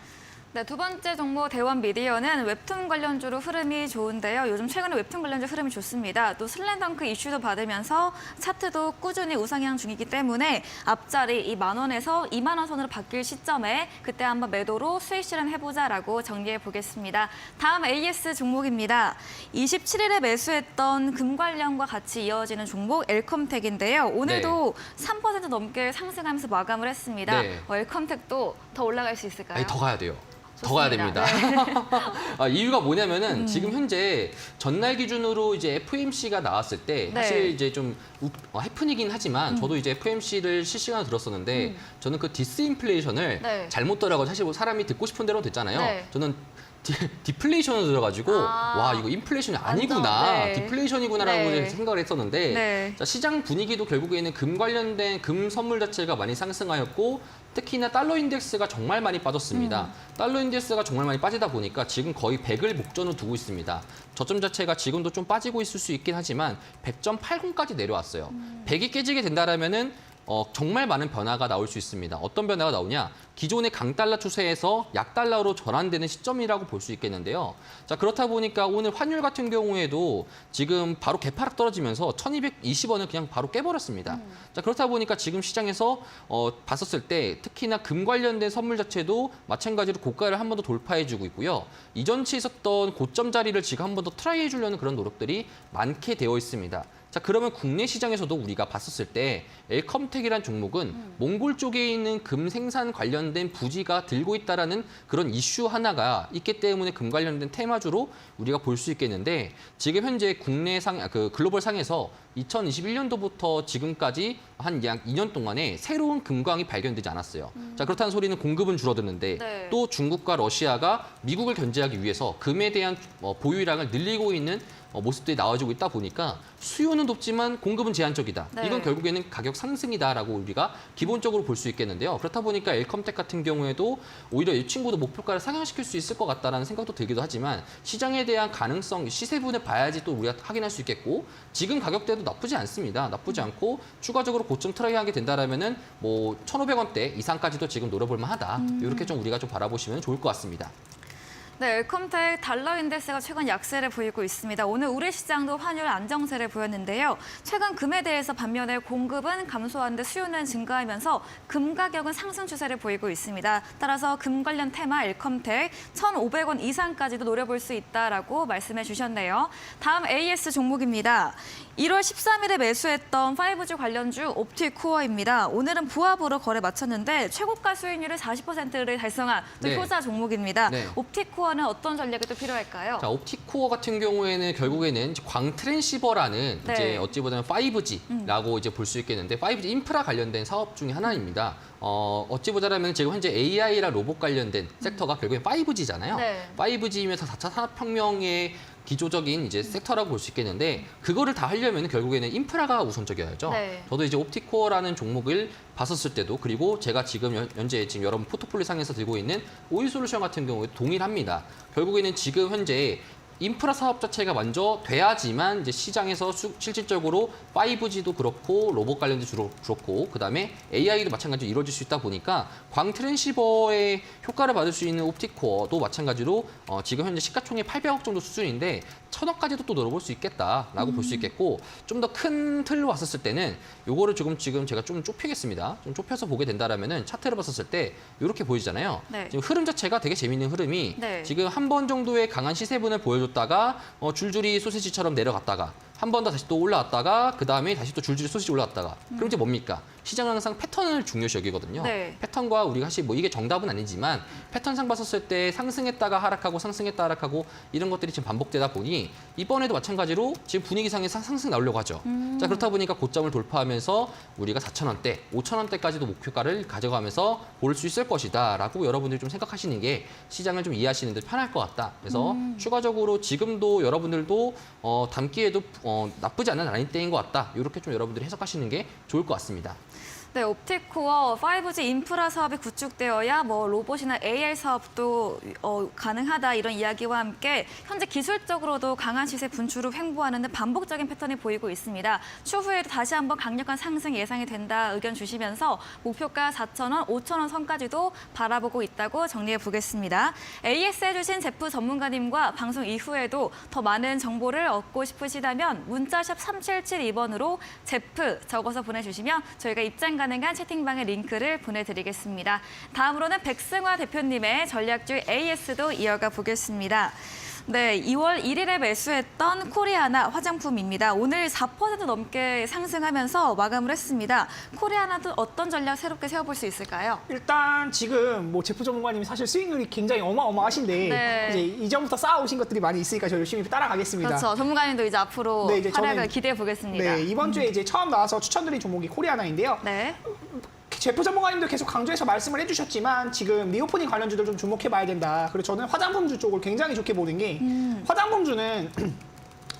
네, 두 번째 종목 대원 미디어는 웹툰 관련주로 흐름이 좋은데요. 요즘 최근에 웹툰 관련주 흐름이 좋습니다. 또 슬램덩크 이슈도 받으면서 차트도 꾸준히 우상향 중이기 때문에 앞자리 이 10,000원에서 2만 원 선으로 바뀔 시점에 그때 한번 매도로 수익 실현해보자라고 정리해 보겠습니다. 다음 AS 종목입니다. 27일에 매수했던 금 관련과 같이 이어지는 종목 엘컴텍인데요. 오늘도 3% 넘게 상승하면서 마감을 했습니다. 네. 엘컴텍도 더 올라갈 수 있을까요? 아니, 더 가야 돼요. 더 가야 됩니다. 이유가 뭐냐면은 지금 현재 전날 기준으로 이제 FOMC가 나왔을 때 사실 이제 좀 해프이긴 하지만 저도 이제 FOMC를 실시간으로 들었었는데 저는 그 디스인플레이션을 잘못 들어가고 사실 뭐 사람이 듣고 싶은 대로 됐잖아요. 네. 저는 디플레이션을 들어가지고 와 이거 인플레이션이 아니구나, 네. 디플레이션이구나라고 네. 생각을 했었는데 네. 자, 시장 분위기도 결국에는 금 관련된 금 선물 자체가 많이 상승하였고 특히나 달러 인덱스가 정말 많이 빠졌습니다. 달러 인덱스가 정말 많이 빠지다 보니까 지금 거의 100을 목전으로 두고 있습니다. 저점 자체가 지금도 좀 빠지고 있을 수 있긴 하지만 100.80까지 내려왔어요. 100이 깨지게 된다라면은 정말 많은 변화가 나올 수 있습니다. 어떤 변화가 나오냐? 기존의 강달러 추세에서 약달러로 전환되는 시점이라고 볼 수 있겠는데요. 자, 그렇다 보니까 오늘 환율 같은 경우에도 지금 바로 개파락 떨어지면서 1220원을 그냥 바로 깨버렸습니다. 자, 그렇다 보니까 지금 시장에서 봤었을 때 특히나 금 관련된 선물 자체도 마찬가지로 고가를 한 번 더 돌파해주고 있고요. 이전치에 있었던 고점 자리를 지금 한 번 더 트라이 해주려는 그런 노력들이 많게 되어 있습니다. 자, 그러면 국내 시장에서도 우리가 봤었을 때 엘컴텍이라는 종목은 몽골 쪽에 있는 금 생산 관련된 부지가 들고 있다라는 그런 이슈 하나가 있기 때문에 금 관련된 테마주로 우리가 볼 수 있겠는데 지금 현재 국내 글로벌 상에서 2021년도부터 지금까지 한 약 2년 동안에 새로운 금광이 발견되지 않았어요. 자, 그렇다는 소리는 공급은 줄어드는데 네. 또 중국과 러시아가 미국을 견제하기 위해서 금에 대한 보유량을 늘리고 있는 모습들이 나와주고 있다 보니까 수요는 높지만 공급은 제한적이다. 네. 이건 결국에는 가격 상승이다라고 우리가 기본적으로 볼 수 있겠는데요. 그렇다 보니까 엘컴텍 같은 경우에도 오히려 이 친구도 목표가를 상향시킬 수 있을 것 같다라는 생각도 들기도 하지만 시장에 대한 가능성, 시세분을 봐야지 또 우리가 확인할 수 있겠고 지금 가격대도 나쁘지 않습니다. 나쁘지 않고 추가적으로 고점 트라이하게 된다라면은 뭐 1,500원대 이상까지도 지금 노려볼 만하다. 이렇게 좀 우리가 좀 바라보시면 좋을 것 같습니다. 네, 엘컴텍 달러 인덱스가 최근 약세를 보이고 있습니다. 오늘 우리 시장도 환율 안정세를 보였는데요. 최근 금에 대해서 반면에 공급은 감소하는데 수요는 증가하면서 금 가격은 상승 추세를 보이고 있습니다. 따라서 금 관련 테마 엘컴텍 1,500원 이상까지도 노려볼 수 있다라고 말씀해 주셨네요. 다음 AS 종목입니다. 1월 13일에 매수했던 5G 관련주 옵티코어입니다. 오늘은 부합으로 거래 마쳤는데 최고가 수익률을 40%를 달성한 또 네. 효자 종목입니다. 네. 옵티코어는 어떤 전략이 또 필요할까요? 자, 옵티코어 같은 경우에는 결국에는 광 트랜시버라는 네. 이제 어찌 보자면 5G라고 이제 볼 수 있겠는데 5G 인프라 관련된 사업 중에 하나입니다. 어찌 보자면 지금 현재 AI랑 로봇 관련된 섹터가 결국엔 5G잖아요. 네. 5G이면서 4차 산업혁명의 기초적인 이제 섹터라고 볼 수 있겠는데 그거를 다 하려면 결국에는 인프라가 우선적이어야죠. 네. 저도 이제 옵티코어라는 종목을 봤었을 때도 그리고 제가 지금 현재 지금 여러분 포트폴리오 상에서 들고 있는 오일솔루션 같은 경우에 동일합니다. 결국에는 지금 현재 인프라 사업 자체가 먼저 돼야지만 이제 시장에서 실질적으로 5G도 그렇고 로봇 관련도 주로 그렇고 그다음에 AI도 마찬가지로 이루어질 수 있다 보니까 광 트랜시버의 효과를 받을 수 있는 옵티코어도 마찬가지로 지금 현재 시가총액 800억 정도 수준인데 1,000억까지도 또 늘어볼 수 있겠다라고 볼 수 있겠고 좀 더 큰 틀로 왔었을 때는 요거를 지금 제가 좀 좁히겠습니다. 좀 좁혀서 보게 된다라면은 차트를 봤었을 때 이렇게 보이잖아요. 네. 지금 흐름 자체가 되게 재밌는 흐름이 네. 지금 한 번 정도의 강한 시세분을 보여줬다가 줄줄이 소시지처럼 내려갔다가 한 번 더 다시 또 올라왔다가 그 다음에 다시 또 줄줄이 소식이 올라왔다가 그럼 이제 뭡니까? 시장은 항상 패턴을 중요시 여기거든요. 네. 패턴과 우리가 사실 뭐 이게 정답은 아니지만 패턴상 봤었을 때 상승했다가 하락하고 상승했다 하락하고 이런 것들이 지금 반복되다 보니 이번에도 마찬가지로 지금 분위기상에서 상승 나오려고 하죠. 자, 그렇다 보니까 고점을 돌파하면서 우리가 4,000원대, 5,000원대까지도 목표가를 가져가면서 볼 수 있을 것이다라고 여러분들이 좀 생각하시는 게 시장을 좀 이해하시는 데 편할 것 같다. 그래서 추가적으로 지금도 여러분들도 담기에도 나쁘지 않은 라인대인 것 같다. 이렇게 좀 여러분들이 해석하시는 게 좋을 것 같습니다. 네, 옵티코어 5G 인프라 사업이 구축되어야 뭐 로봇이나 AR 사업도 가능하다 이런 이야기와 함께 현재 기술적으로도 강한 시세 분출을 횡보하는 데 반복적인 패턴이 보이고 있습니다. 추후에도 다시 한번 강력한 상승 예상이 된다 의견 주시면서 목표가 4,000원, 5,000원 선까지도 바라보고 있다고 정리해 보겠습니다. AS 해주신 제프 전문가님과 방송 이후에도 더 많은 정보를 얻고 싶으시다면 문자샵 3772번으로 제프 적어서 보내주시면 저희가 입장 가능한 채팅방의 링크를 보내드리겠습니다. 다음으로는 백승화 대표님의 전략주의 AS도 이어가 보겠습니다. 네, 2월 1일에 매수했던 코리아나 화장품입니다. 오늘 4% 넘게 상승하면서 마감을 했습니다. 코리아나도 어떤 전략 새롭게 세워볼 수 있을까요? 일단 지금 뭐 제프 전문가님이 사실 수익률이 굉장히 어마어마하신데 네. 이제 이전부터 쌓아오신 것들이 많이 있으니까 저 열심히 따라가겠습니다. 그렇죠. 전문가님도 이제 앞으로 네, 이제 활약을 저는- 기대해 보겠습니다. 네, 이번 주에 이제 처음 나와서 추천드린 종목이 코리아나인데요. 네. 제프 전문가님도 계속 강조해서 말씀을 해주셨지만 지금 리오프닝 관련주들 좀 주목해봐야 된다. 그리고 저는 화장품주 쪽을 굉장히 좋게 보는 게 화장품주는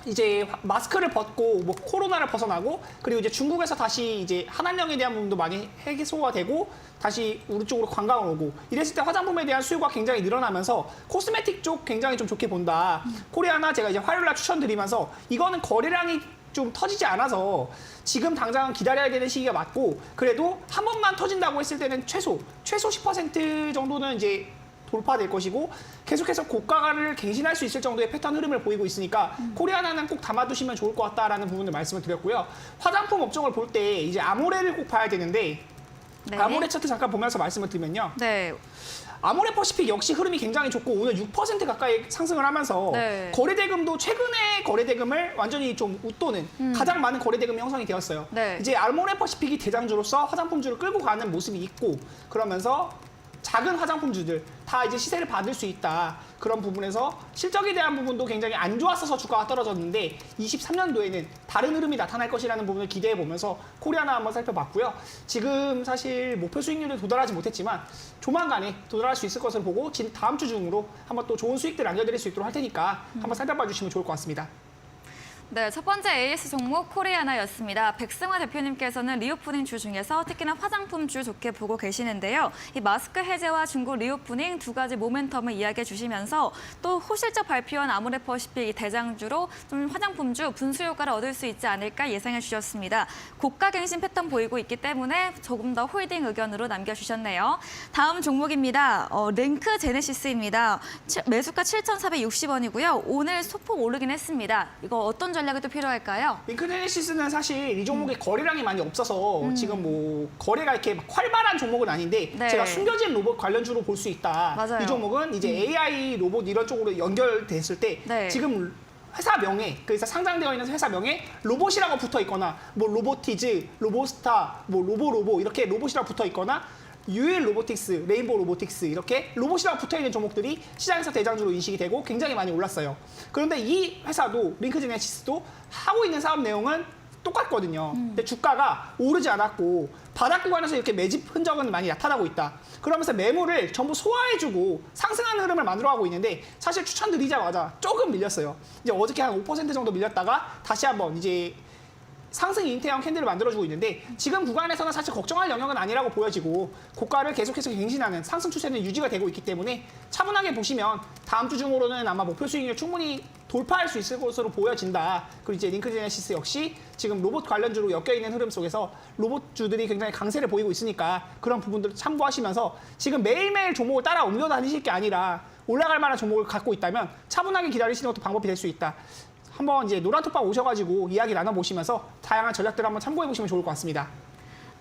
이제 마스크를 벗고 뭐 코로나를 벗어나고 그리고 이제 중국에서 다시 이제 한한령에 대한 부분도 많이 해소가 되고 다시 우리 쪽으로 관광을 오고 이랬을 때 화장품에 대한 수요가 굉장히 늘어나면서 코스메틱 쪽 굉장히 좀 좋게 본다. 코리아나 제가 이제 화요일날 추천드리면서 이거는 거래량이 좀 터지지 않아서 지금 당장은 기다려야 되는 시기가 맞고 그래도 한 번만 터진다고 했을 때는 최소 10% 정도는 이제 돌파될 것이고 계속해서 고가를 갱신할 수 있을 정도의 패턴 흐름을 보이고 있으니까 코리아나는 꼭 담아두시면 좋을 것 같다라는 부분을 말씀을 드렸고요. 화장품 업종을 볼 때 이제 아모레를 꼭 봐야 되는데 네. 아모레 차트 잠깐 보면서 말씀을 드리면요. 네. 아모레 퍼시픽 역시 흐름이 굉장히 좋고 오늘 6% 가까이 상승을 하면서 네. 거래대금도 최근에 거래대금을 완전히 좀 웃도는 가장 많은 거래대금이 형성이 되었어요. 네. 이제 아모레 퍼시픽이 대장주로서 화장품주를 끌고 가는 모습이 있고 그러면서 작은 화장품주들 다 이제 시세를 받을 수 있다. 그런 부분에서 실적에 대한 부분도 굉장히 안 좋았어서 주가가 떨어졌는데 23년도에는 다른 흐름이 나타날 것이라는 부분을 기대해 보면서 코리아나 한번 살펴봤고요. 지금 사실 목표 수익률에 도달하지 못했지만 조만간에 도달할 수 있을 것을 보고 다음 주 중으로 한번 또 좋은 수익들 안겨드릴 수 있도록 할 테니까 한번 살펴봐 주시면 좋을 것 같습니다. 네, 첫 번째 AS 종목 코리아나였습니다. 백승화 대표님께서는 리오프닝 주 중에서 특히나 화장품 주 좋게 보고 계시는데요. 이 마스크 해제와 중국 리오프닝 두 가지 모멘텀을 이야기해 주시면서 또 호실적 발표한 아모레 퍼시픽 이 대장주로 좀 화장품주 분수 효과를 얻을 수 있지 않을까 예상해 주셨습니다. 고가 갱신 패턴 보이고 있기 때문에 조금 더 홀딩 의견으로 남겨주셨네요. 다음 종목입니다. 랭크 제네시스입니다. 매수가 7,460원이고요. 오늘 소폭 오르긴 했습니다. 이거 어떤 전략이 또 필요할까요? 링크제네시스는 사실 이 종목에 거래량이 많이 없어서 지금 뭐 거래가 이렇게 막 활발한 종목은 아닌데 네. 제가 숨겨진 로봇 관련주로 볼 수 있다. 맞아요. 이 종목은 이제 AI 로봇 이런 쪽으로 연결됐을 때 네. 지금 회사 명에 그래서 상장되어 있는 회사 명에 로봇이라고 붙어 있거나 뭐 로보티즈, 로보스타, 뭐 로보로보 이렇게 로봇이라고 붙어 있거나 UL 로보틱스, 레인보우 로보틱스 이렇게 로봇이랑 붙어있는 종목들이 시장에서 대장주로 인식이 되고 굉장히 많이 올랐어요. 그런데 이 회사도 링크제네시스도 하고 있는 사업 내용은 똑같거든요. 근데 주가가 오르지 않았고 바닥 구간에서 이렇게 매집 흔적은 많이 나타나고 있다. 그러면서 매물을 전부 소화해주고 상승하는 흐름을 만들어가고 있는데 사실 추천드리자마자 조금 밀렸어요. 이제 어저께 한 5% 정도 밀렸다가 다시 한번 이제 상승 인테형 캔들을 만들어주고 있는데 지금 구간에서는 사실 걱정할 영역은 아니라고 보여지고 고가를 계속해서 갱신하는 상승 추세는 유지가 되고 있기 때문에 차분하게 보시면 다음 주 중으로는 아마 목표 수익률 충분히 돌파할 수 있을 것으로 보여진다. 그리고 이제 링크제네시스 역시 지금 로봇 관련주로 엮여있는 흐름 속에서 로봇주들이 굉장히 강세를 보이고 있으니까 그런 부분들을 참고하시면서 지금 매일매일 종목을 따라 옮겨 다니실 게 아니라 올라갈 만한 종목을 갖고 있다면 차분하게 기다리시는 것도 방법이 될 수 있다. 한번 이제 노란톡방 오셔가지고 이야기 나눠보시면서 다양한 전략들을 한번 참고해보시면 좋을 것 같습니다.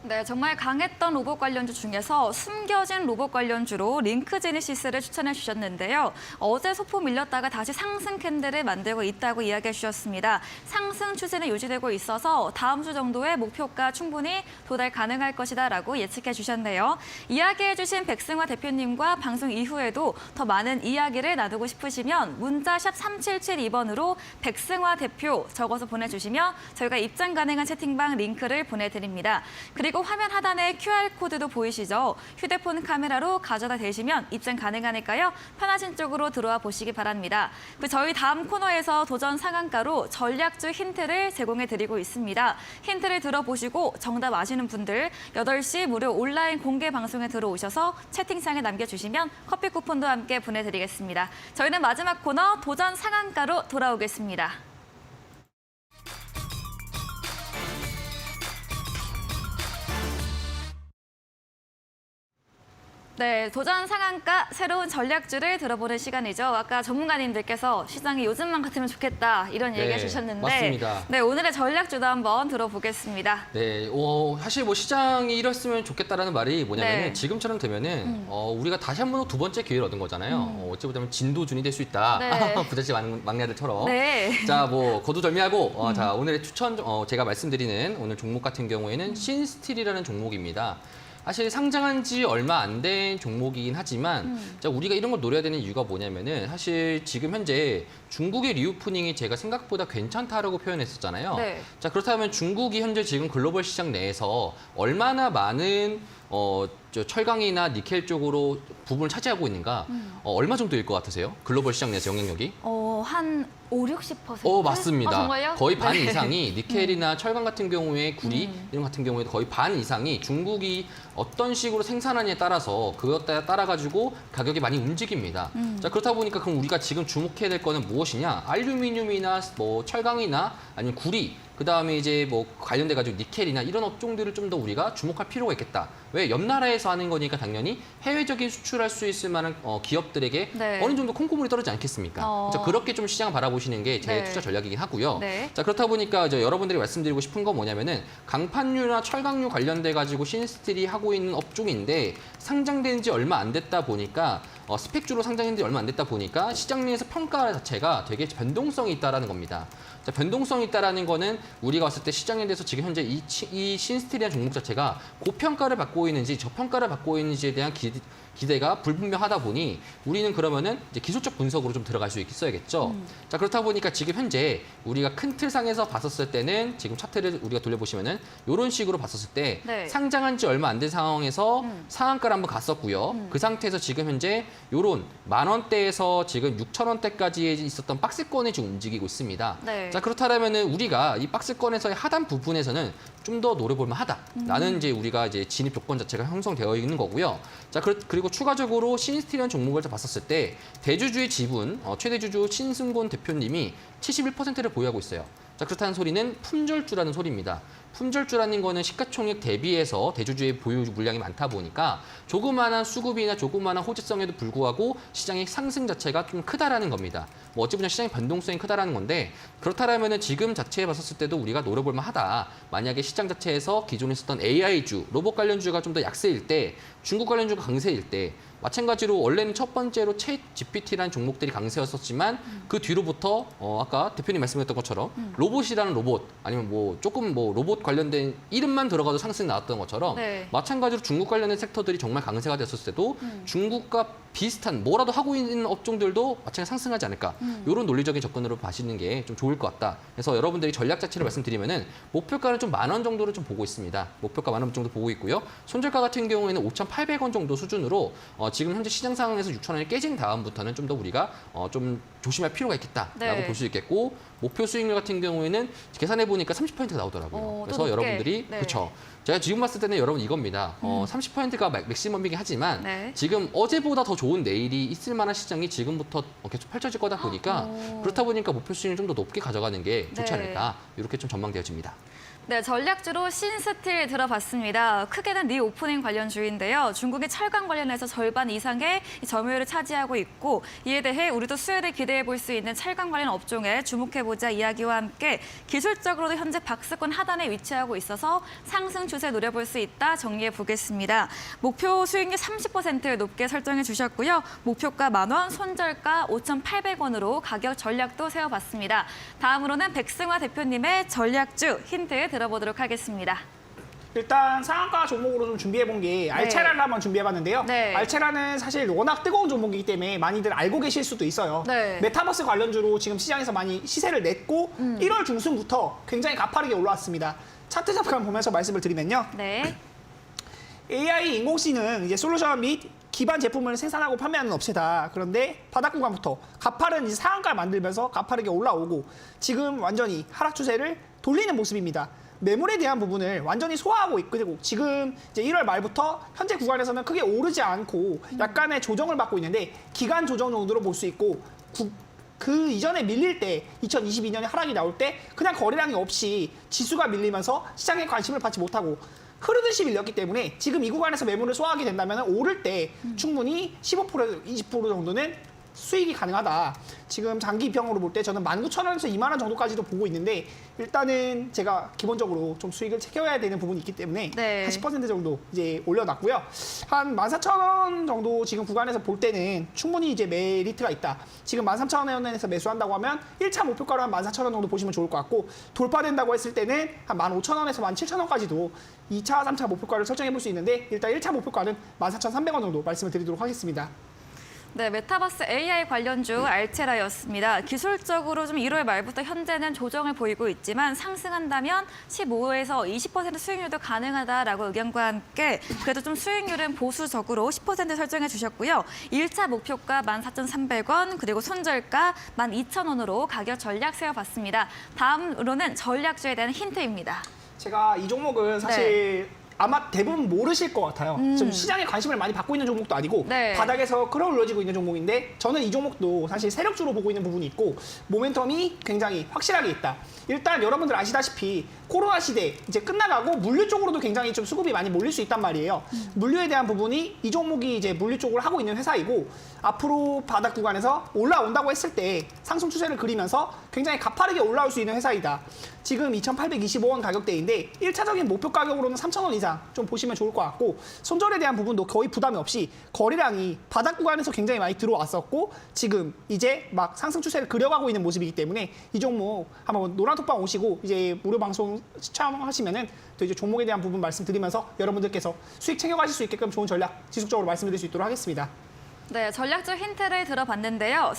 네, 정말 강했던 로봇 관련주 중에서 숨겨진 로봇 관련주로 링크 제네시스를 추천해 주셨는데요. 어제 소폭 밀렸다가 다시 상승 캔들을 만들고 있다고 이야기해 주셨습니다. 상승 추세는 유지되고 있어서 다음 주 정도의 목표가 충분히 도달 가능할 것이다라고 예측해 주셨네요. 이야기해 주신 백승화 대표님과 방송 이후에도 더 많은 이야기를 나누고 싶으시면 문자샵 3772번으로 백승화 대표 적어서 보내주시면 저희가 입장 가능한 채팅방 링크를 보내드립니다. 그리고 화면 하단에 QR코드도 보이시죠? 휴대폰 카메라로 가져다 대시면 입장 가능하니까요. 편하신 쪽으로 들어와 보시기 바랍니다. 저희 다음 코너에서 도전 상한가로 전략주 힌트를 제공해드리고 있습니다. 힌트를 들어보시고 정답 아시는 분들 8시 무료 온라인 공개 방송에 들어오셔서 채팅창에 남겨주시면 커피 쿠폰도 함께 보내드리겠습니다. 저희는 마지막 코너 도전 상한가로 돌아오겠습니다. 네, 도전 상한가 새로운 전략주를 들어보는 시간이죠. 아까 전문가님들께서 시장이 요즘만 같으면 좋겠다 이런 얘기 해주셨는데 맞습니다. 네, 오늘의 전략주도 한번 들어보겠습니다. 네, 사실 뭐 시장이 이랬으면 좋겠다라는 말이 뭐냐면은 네. 지금처럼 되면은 우리가 다시 한 번 두 번째 기회를 얻은 거잖아요. 어찌 보자면 진도준이 될 수 있다. 네. 부잣집 막내들처럼. 네. 자, 뭐 거두절미하고 자 오늘의 추천 제가 말씀드리는 오늘 종목 같은 경우에는 신스틸이라는 종목입니다. 사실 상장한 지 얼마 안 된 종목이긴 하지만 자, 우리가 이런 걸 노려야 되는 이유가 뭐냐면은 사실 지금 현재 중국의 리오프닝이 제가 생각보다 괜찮다라고 표현했었잖아요. 네. 자, 그렇다면 중국이 현재 지금 글로벌 시장 내에서 얼마나 많은 철강이나 니켈 쪽으로 부분을 차지하고 있는가? 얼마 정도일 것 같으세요? 글로벌 시장 내에서 영향력이? 한 50~60%? 맞습니다. 정말요? 거의 반 네. 이상이 니켈이나 철강 같은 경우에 구리 이런 같은 경우에도 거의 반 이상이 중국이 어떤 식으로 생산하느냐에 따라서 그것에 따라 가지고 가격이 많이 움직입니다. 자, 그렇다 보니까 그럼 우리가 지금 주목해야 될 거는 무엇이냐? 알루미늄이나 뭐 철강이나 아니면 구리 그다음에 이제 뭐 관련돼 가지고 니켈이나 이런 업종들을 좀 더 우리가 주목할 필요가 있겠다. 왜? 옆 나라에서 하는 거니까 당연히 해외적인 수출할 수 있을 만한 기업들에게 네. 어느 정도 콩고물이 떨어지지 않겠습니까? 자, 그렇게 좀 시장을 바라보시는 게 제 네. 투자 전략이긴 하고요. 네. 자, 그렇다 보니까 여러분들이 말씀드리고 싶은 건 뭐냐면은 강판류나 철강류 관련돼 가지고 신스틸이 하고 있는 업종인데 상장된 지 얼마 안 됐다 보니까 스펙주로 상장된 지 얼마 안 됐다 보니까 시장 내에서 평가 자체가 되게 변동성이 있다라는 겁니다. 자, 변동성이 있다라는 거는 우리가 봤을 때 시장에 대해서 지금 현재 이 신스틸이라는 종목 자체가 고평가를 받고 있는지 저평가를 받고 있는지에 대한 기대가 불분명하다 보니 우리는 그러면은 이제 기술적 분석으로 좀 들어갈 수 있어야겠죠. 자, 그렇다 보니까 지금 현재 우리가 큰 틀상에서 봤었을 때는 지금 차트를 우리가 돌려보시면은 이런 식으로 봤었을 때 네. 상장한 지 얼마 안 된 상황에서 상한가를 한번 갔었고요. 그 상태에서 지금 현재 요런 10,000원대에서 지금 6,000원대까지 있었던 박스권이 지금 움직이고 있습니다. 네. 자, 그렇다면은 우리가 이 박스권에서의 하단 부분에서는 좀 더 노려볼 만하다. 라는 이제 우리가 이제 진입 조건 자체가 형성되어 있는 거고요. 자, 그리고 추가적으로 신스틸이라는 종목을 봤었을 때 대주주의 지분, 최대 주주 신승곤 대표님이 71%를 보유하고 있어요. 자, 그렇다는 소리는 품절주라는 소리입니다. 품절주라는 거는 시가총액 대비해서 대주주의 보유 물량이 많다 보니까 조그마한 수급이나 조그마한 호재성에도 불구하고 시장의 상승 자체가 좀 크다라는 겁니다. 뭐 어찌 보면 시장의 변동성이 크다라는 건데 그렇다라면은 지금 자체에 봤었을 때도 우리가 노려볼 만하다. 만약에 시장 자체에서 기존에 있었던 AI주, 로봇 관련주가 좀 더 약세일 때, 중국 관련주가 강세일 때 마찬가지로 원래는 첫 번째로 챗 GPT라는 종목들이 강세였었지만 그 뒤로부터 아까 대표님 말씀했던 것처럼 로봇이라는 로봇 아니면 뭐 조금 뭐 로봇 관련된 이름만 들어가도 상승이 나왔던 것처럼 네. 마찬가지로 중국 관련된 섹터들이 정말 강세가 됐었을 때도 중국과 비슷한 뭐라도 하고 있는 업종들도 마찬가지로 상승하지 않을까 이런 논리적인 접근으로 봐시는 게 좀 좋을 것 같다. 그래서 여러분들이 전략 자체를 말씀드리면은 목표가는 좀 10,000원 정도를 좀 보고 있습니다. 목표가 10,000원 정도 보고 있고요. 손절가 같은 경우에는 5,800원 정도 수준으로 지금 현재 시장 상황에서 6,000원이 깨진 다음부터는 좀 더 우리가 좀 조심할 필요가 있겠다라고 네. 볼 수 있겠고 목표 수익률 같은 경우에는 계산해 보니까 30%가 나오더라고요. 또 그래서 높게. 여러분들이 네. 그렇죠. 제가 지금 봤을 때는 여러분 이겁니다. 30%가 맥시멈이긴 하지만 네. 지금 어제보다 더 좋은 내일이 있을 만한 시장이 지금부터 계속 펼쳐질 거다 보니까 그렇다 보니까 목표 수익률 좀 더 높게 가져가는 게 좋지 네. 않을까 이렇게 좀 전망되어집니다. 네, 전략주로 신스틸 들어봤습니다. 크게는 리오프닝 관련주인데요. 중국의 철강 관련해서 절반 이상의 점유율을 차지하고 있고 이에 대해 우리도 수혜를 기대 기대해 볼 수 있는 철강 관련 업종에 주목해보자 이야기와 함께 기술적으로도 현재 박스권 하단에 위치하고 있어서 상승 추세 노려볼 수 있다 정리해 보겠습니다. 목표 수익률 30% 높게 설정해 주셨고요. 목표가 10,000원, 손절가 5,800원으로 가격 전략도 세워봤습니다. 다음으로는 백승화 대표님의 전략주 힌트 들어보도록 하겠습니다. 일단 상한가 종목으로 좀 준비해본 게 알체라를 한번 준비해봤는데요. 네. 알체라는 사실 워낙 뜨거운 종목이기 때문에 많이들 알고 계실 수도 있어요. 네. 메타버스 관련주로 지금 시장에서 많이 시세를 냈고 1월 중순부터 굉장히 가파르게 올라왔습니다. 차트 잠깐 보면서 말씀을 드리면요. 네. AI 인공지능 이제 솔루션 및 기반 제품을 생산하고 판매하는 업체다. 그런데 바닥 구간부터 가파른 이제 상한가를 만들면서 가파르게 올라오고 지금 완전히 하락 추세를 돌리는 모습입니다. 매물에 대한 부분을 완전히 소화하고 있고 지금 이제 1월 말부터 현재 구간에서는 크게 오르지 않고 약간의 조정을 받고 있는데 기간 조정 정도로 볼 수 있고 그 이전에 밀릴 때 2022년에 하락이 나올 때 그냥 거래량이 없이 지수가 밀리면서 시장에 관심을 받지 못하고 흐르듯이 밀렸기 때문에 지금 이 구간에서 매물을 소화하게 된다면 오를 때 충분히 15% 20% 정도는 수익이 가능하다. 지금 장기 입형으로 볼 때 저는 19,000원에서 2만 원 정도까지도 보고 있는데 일단은 제가 기본적으로 좀 수익을 챙겨야 되는 부분이 있기 때문에 네. 한 10% 정도 이제 올려놨고요. 한 14,000원 정도 지금 구간에서 볼 때는 충분히 이제 메리트가 있다. 지금 13,000원에서 매수한다고 하면 1차 목표가로 한 14,000원 정도 보시면 좋을 것 같고 돌파된다고 했을 때는 한 15,000원에서 17,000원까지도 2차, 3차 목표가를 설정해 볼 수 있는데 일단 1차 목표가는 14,300원 정도 말씀을 드리도록 하겠습니다. 네, 메타버스 AI 관련주 알체라였습니다. 기술적으로 좀 1월 말부터 현재는 조정을 보이고 있지만 상승한다면 15에서 20% 수익률도 가능하다라고 의견과 함께 그래도 좀 수익률은 보수적으로 10% 설정해 주셨고요. 1차 목표가 14,300원 그리고 손절가 12,000원으로 가격 전략 세워봤습니다. 다음으로는 전략주에 대한 힌트입니다. 제가 이 종목은 사실 아마 대부분 모르실 것 같아요. 지금 시장에 관심을 많이 받고 있는 종목도 아니고 네. 바닥에서 끌어올려지고 있는 종목인데 저는 이 종목도 사실 세력주로 보고 있는 부분이 있고 모멘텀이 굉장히 확실하게 있다. 일단 여러분들 아시다시피 코로나 시대 이제 끝나가고 물류 쪽으로도 굉장히 좀 수급이 많이 몰릴 수 있단 말이에요. 물류에 대한 부분이 이 종목이 이제 물류 쪽을 하고 있는 회사이고 앞으로 바닥 구간에서 올라온다고 했을 때 상승 추세를 그리면서 굉장히 가파르게 올라올 수 있는 회사이다. 지금 2,825원 가격대인데 1차적인 목표 가격으로는 3,000원 이상 좀 보시면 좋을 것 같고 손절에 대한 부분도 거의 부담이 없이 거래량이 바닥 구간에서 굉장히 많이 들어왔었고 지금 이제 막 상승 추세를 그려가고 있는 모습이기 때문에 이 종목 한번 노란톡방 오시고 이제 무료 방송 시청하시면은 또 이제 종목에 대한 부분 말씀드리면서 여러분들께서 수익 챙겨가실 수 있게끔 좋은 전략 지속적으로 말씀드릴 수 있도록 하겠습니다. 네, 전략주 힌트를 들어봤는데요.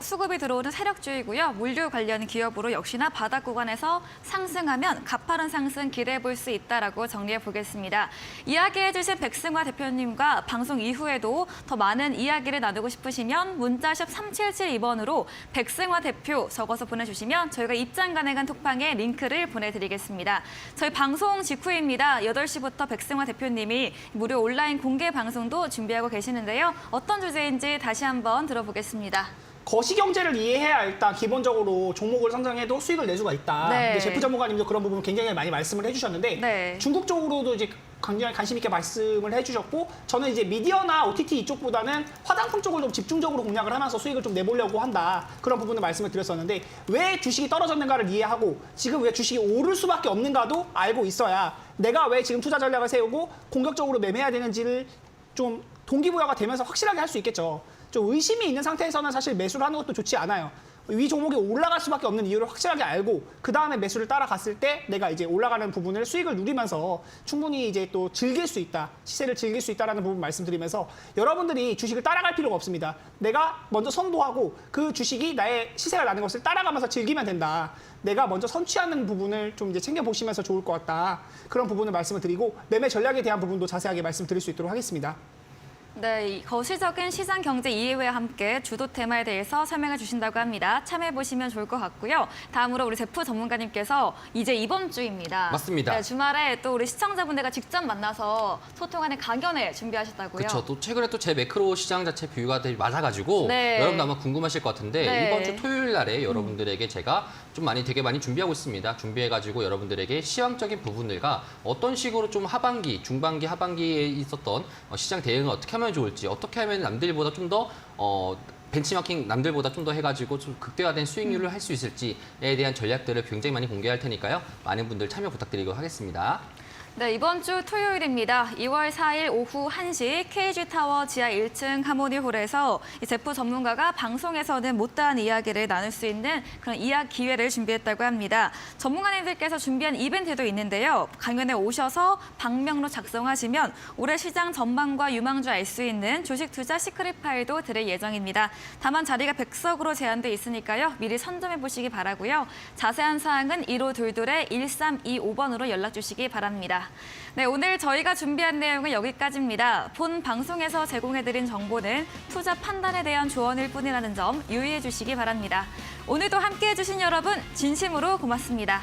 수급이 들어오는 세력주이고요. 물류 관련 기업으로 역시나 바닥 구간에서 상승하면 가파른 상승 기대해 볼 수 있다라고 정리해 보겠습니다. 이야기해 주신 백승화 대표님과 방송 이후에도 더 많은 이야기를 나누고 싶으시면 문자샵 3772번으로 백승화 대표 적어서 보내주시면 저희가 입장 가능한 톡방에 링크를 보내드리겠습니다. 저희 방송 직후입니다. 8시부터 백승화 대표님이 무료 온라인 공개 방송도 준비하고 계시는데요. 어떤 주제인지 다시 한번 들어보겠습니다. 거시경제를 이해해야 일단 기본적으로 종목을 선정해도 수익을 낼 수가 있다. 네. 근데 제프 전문가님도 그런 부분 굉장히 많이 말씀을 해주셨는데 네. 중국 쪽으로도 이제 굉장히 관심 있게 말씀을 해주셨고 저는 이제 미디어나 OTT 이쪽보다는 화장품 쪽을 좀 집중적으로 공략을 하면서 수익을 좀 내보려고 한다. 그런 부분을 말씀을 드렸었는데 왜 주식이 떨어졌는가를 이해하고 지금 왜 주식이 오를 수밖에 없는가도 알고 있어야 내가 왜 지금 투자 전략을 세우고 공격적으로 매매해야 되는지를 좀 동기부여가 되면서 확실하게 할 수 있겠죠. 좀 의심이 있는 상태에서는 사실 매수를 하는 것도 좋지 않아요. 위 종목이 올라갈 수밖에 없는 이유를 확실하게 알고 그 다음에 매수를 따라갔을 때 내가 이제 올라가는 부분을 수익을 누리면서 충분히 이제 또 즐길 수 있다. 시세를 즐길 수 있다라는 부분 말씀드리면서 여러분들이 주식을 따라갈 필요가 없습니다. 내가 먼저 선도하고 그 주식이 나의 시세가 나는 것을 따라가면서 즐기면 된다. 내가 먼저 선취하는 부분을 좀 이제 챙겨보시면서 좋을 것 같다. 그런 부분을 말씀을 드리고 매매 전략에 대한 부분도 자세하게 말씀드릴 수 있도록 하겠습니다. 네, 이 거시적인 시장 경제 이해와 함께 주도 테마에 대해서 설명해 주신다고 합니다. 참여해 보시면 좋을 것 같고요. 다음으로 우리 제프 전문가님께서 이제 이번 주입니다. 맞습니다. 네, 주말에 또 우리 시청자분들과 직접 만나서 소통하는 강연회 준비하셨다고요. 그렇죠. 또 최근에 또 제 매크로 시장 자체 뷰가 되게 맞아가지고 네. 여러분 아마 궁금하실 것 같은데 네. 이번 주 토요일 날에 여러분들에게 제가 좀 되게 많이 준비하고 있습니다. 준비해가지고 여러분들에게 시황적인 부분들과 어떤 식으로 좀 하반기, 중반기, 하반기에 있었던 시장 대응을 어떻게 하면 좋을지, 어떻게 하면 남들보다 좀 더 벤치마킹 남들보다 좀 더 해가지고 좀 극대화된 수익률을 할 수 있을지에 대한 전략들을 굉장히 많이 공개할 테니까요. 많은 분들 참여 부탁드리도록 하겠습니다. 네, 이번 주 토요일입니다. 2월 4일 오후 1시 KG타워 지하 1층 하모니홀에서 이 제프 전문가가 방송에서는 못다한 이야기를 나눌 수 있는 그런 이야기 기회를 준비했다고 합니다. 전문가님들께서 준비한 이벤트도 있는데요. 강연에 오셔서 방명록 작성하시면 올해 시장 전망과 유망주 알 수 있는 주식 투자 시크릿 파일도 드릴 예정입니다. 다만 자리가 100석으로 제한돼 있으니까요. 미리 선점해 보시기 바라고요. 자세한 사항은 1522-1325번으로 연락 주시기 바랍니다. 네, 오늘 저희가 준비한 내용은 여기까지입니다. 본 방송에서 제공해드린 정보는 투자 판단에 대한 조언일 뿐이라는 점 유의해 주시기 바랍니다. 오늘도 함께해 주신 여러분 진심으로 고맙습니다.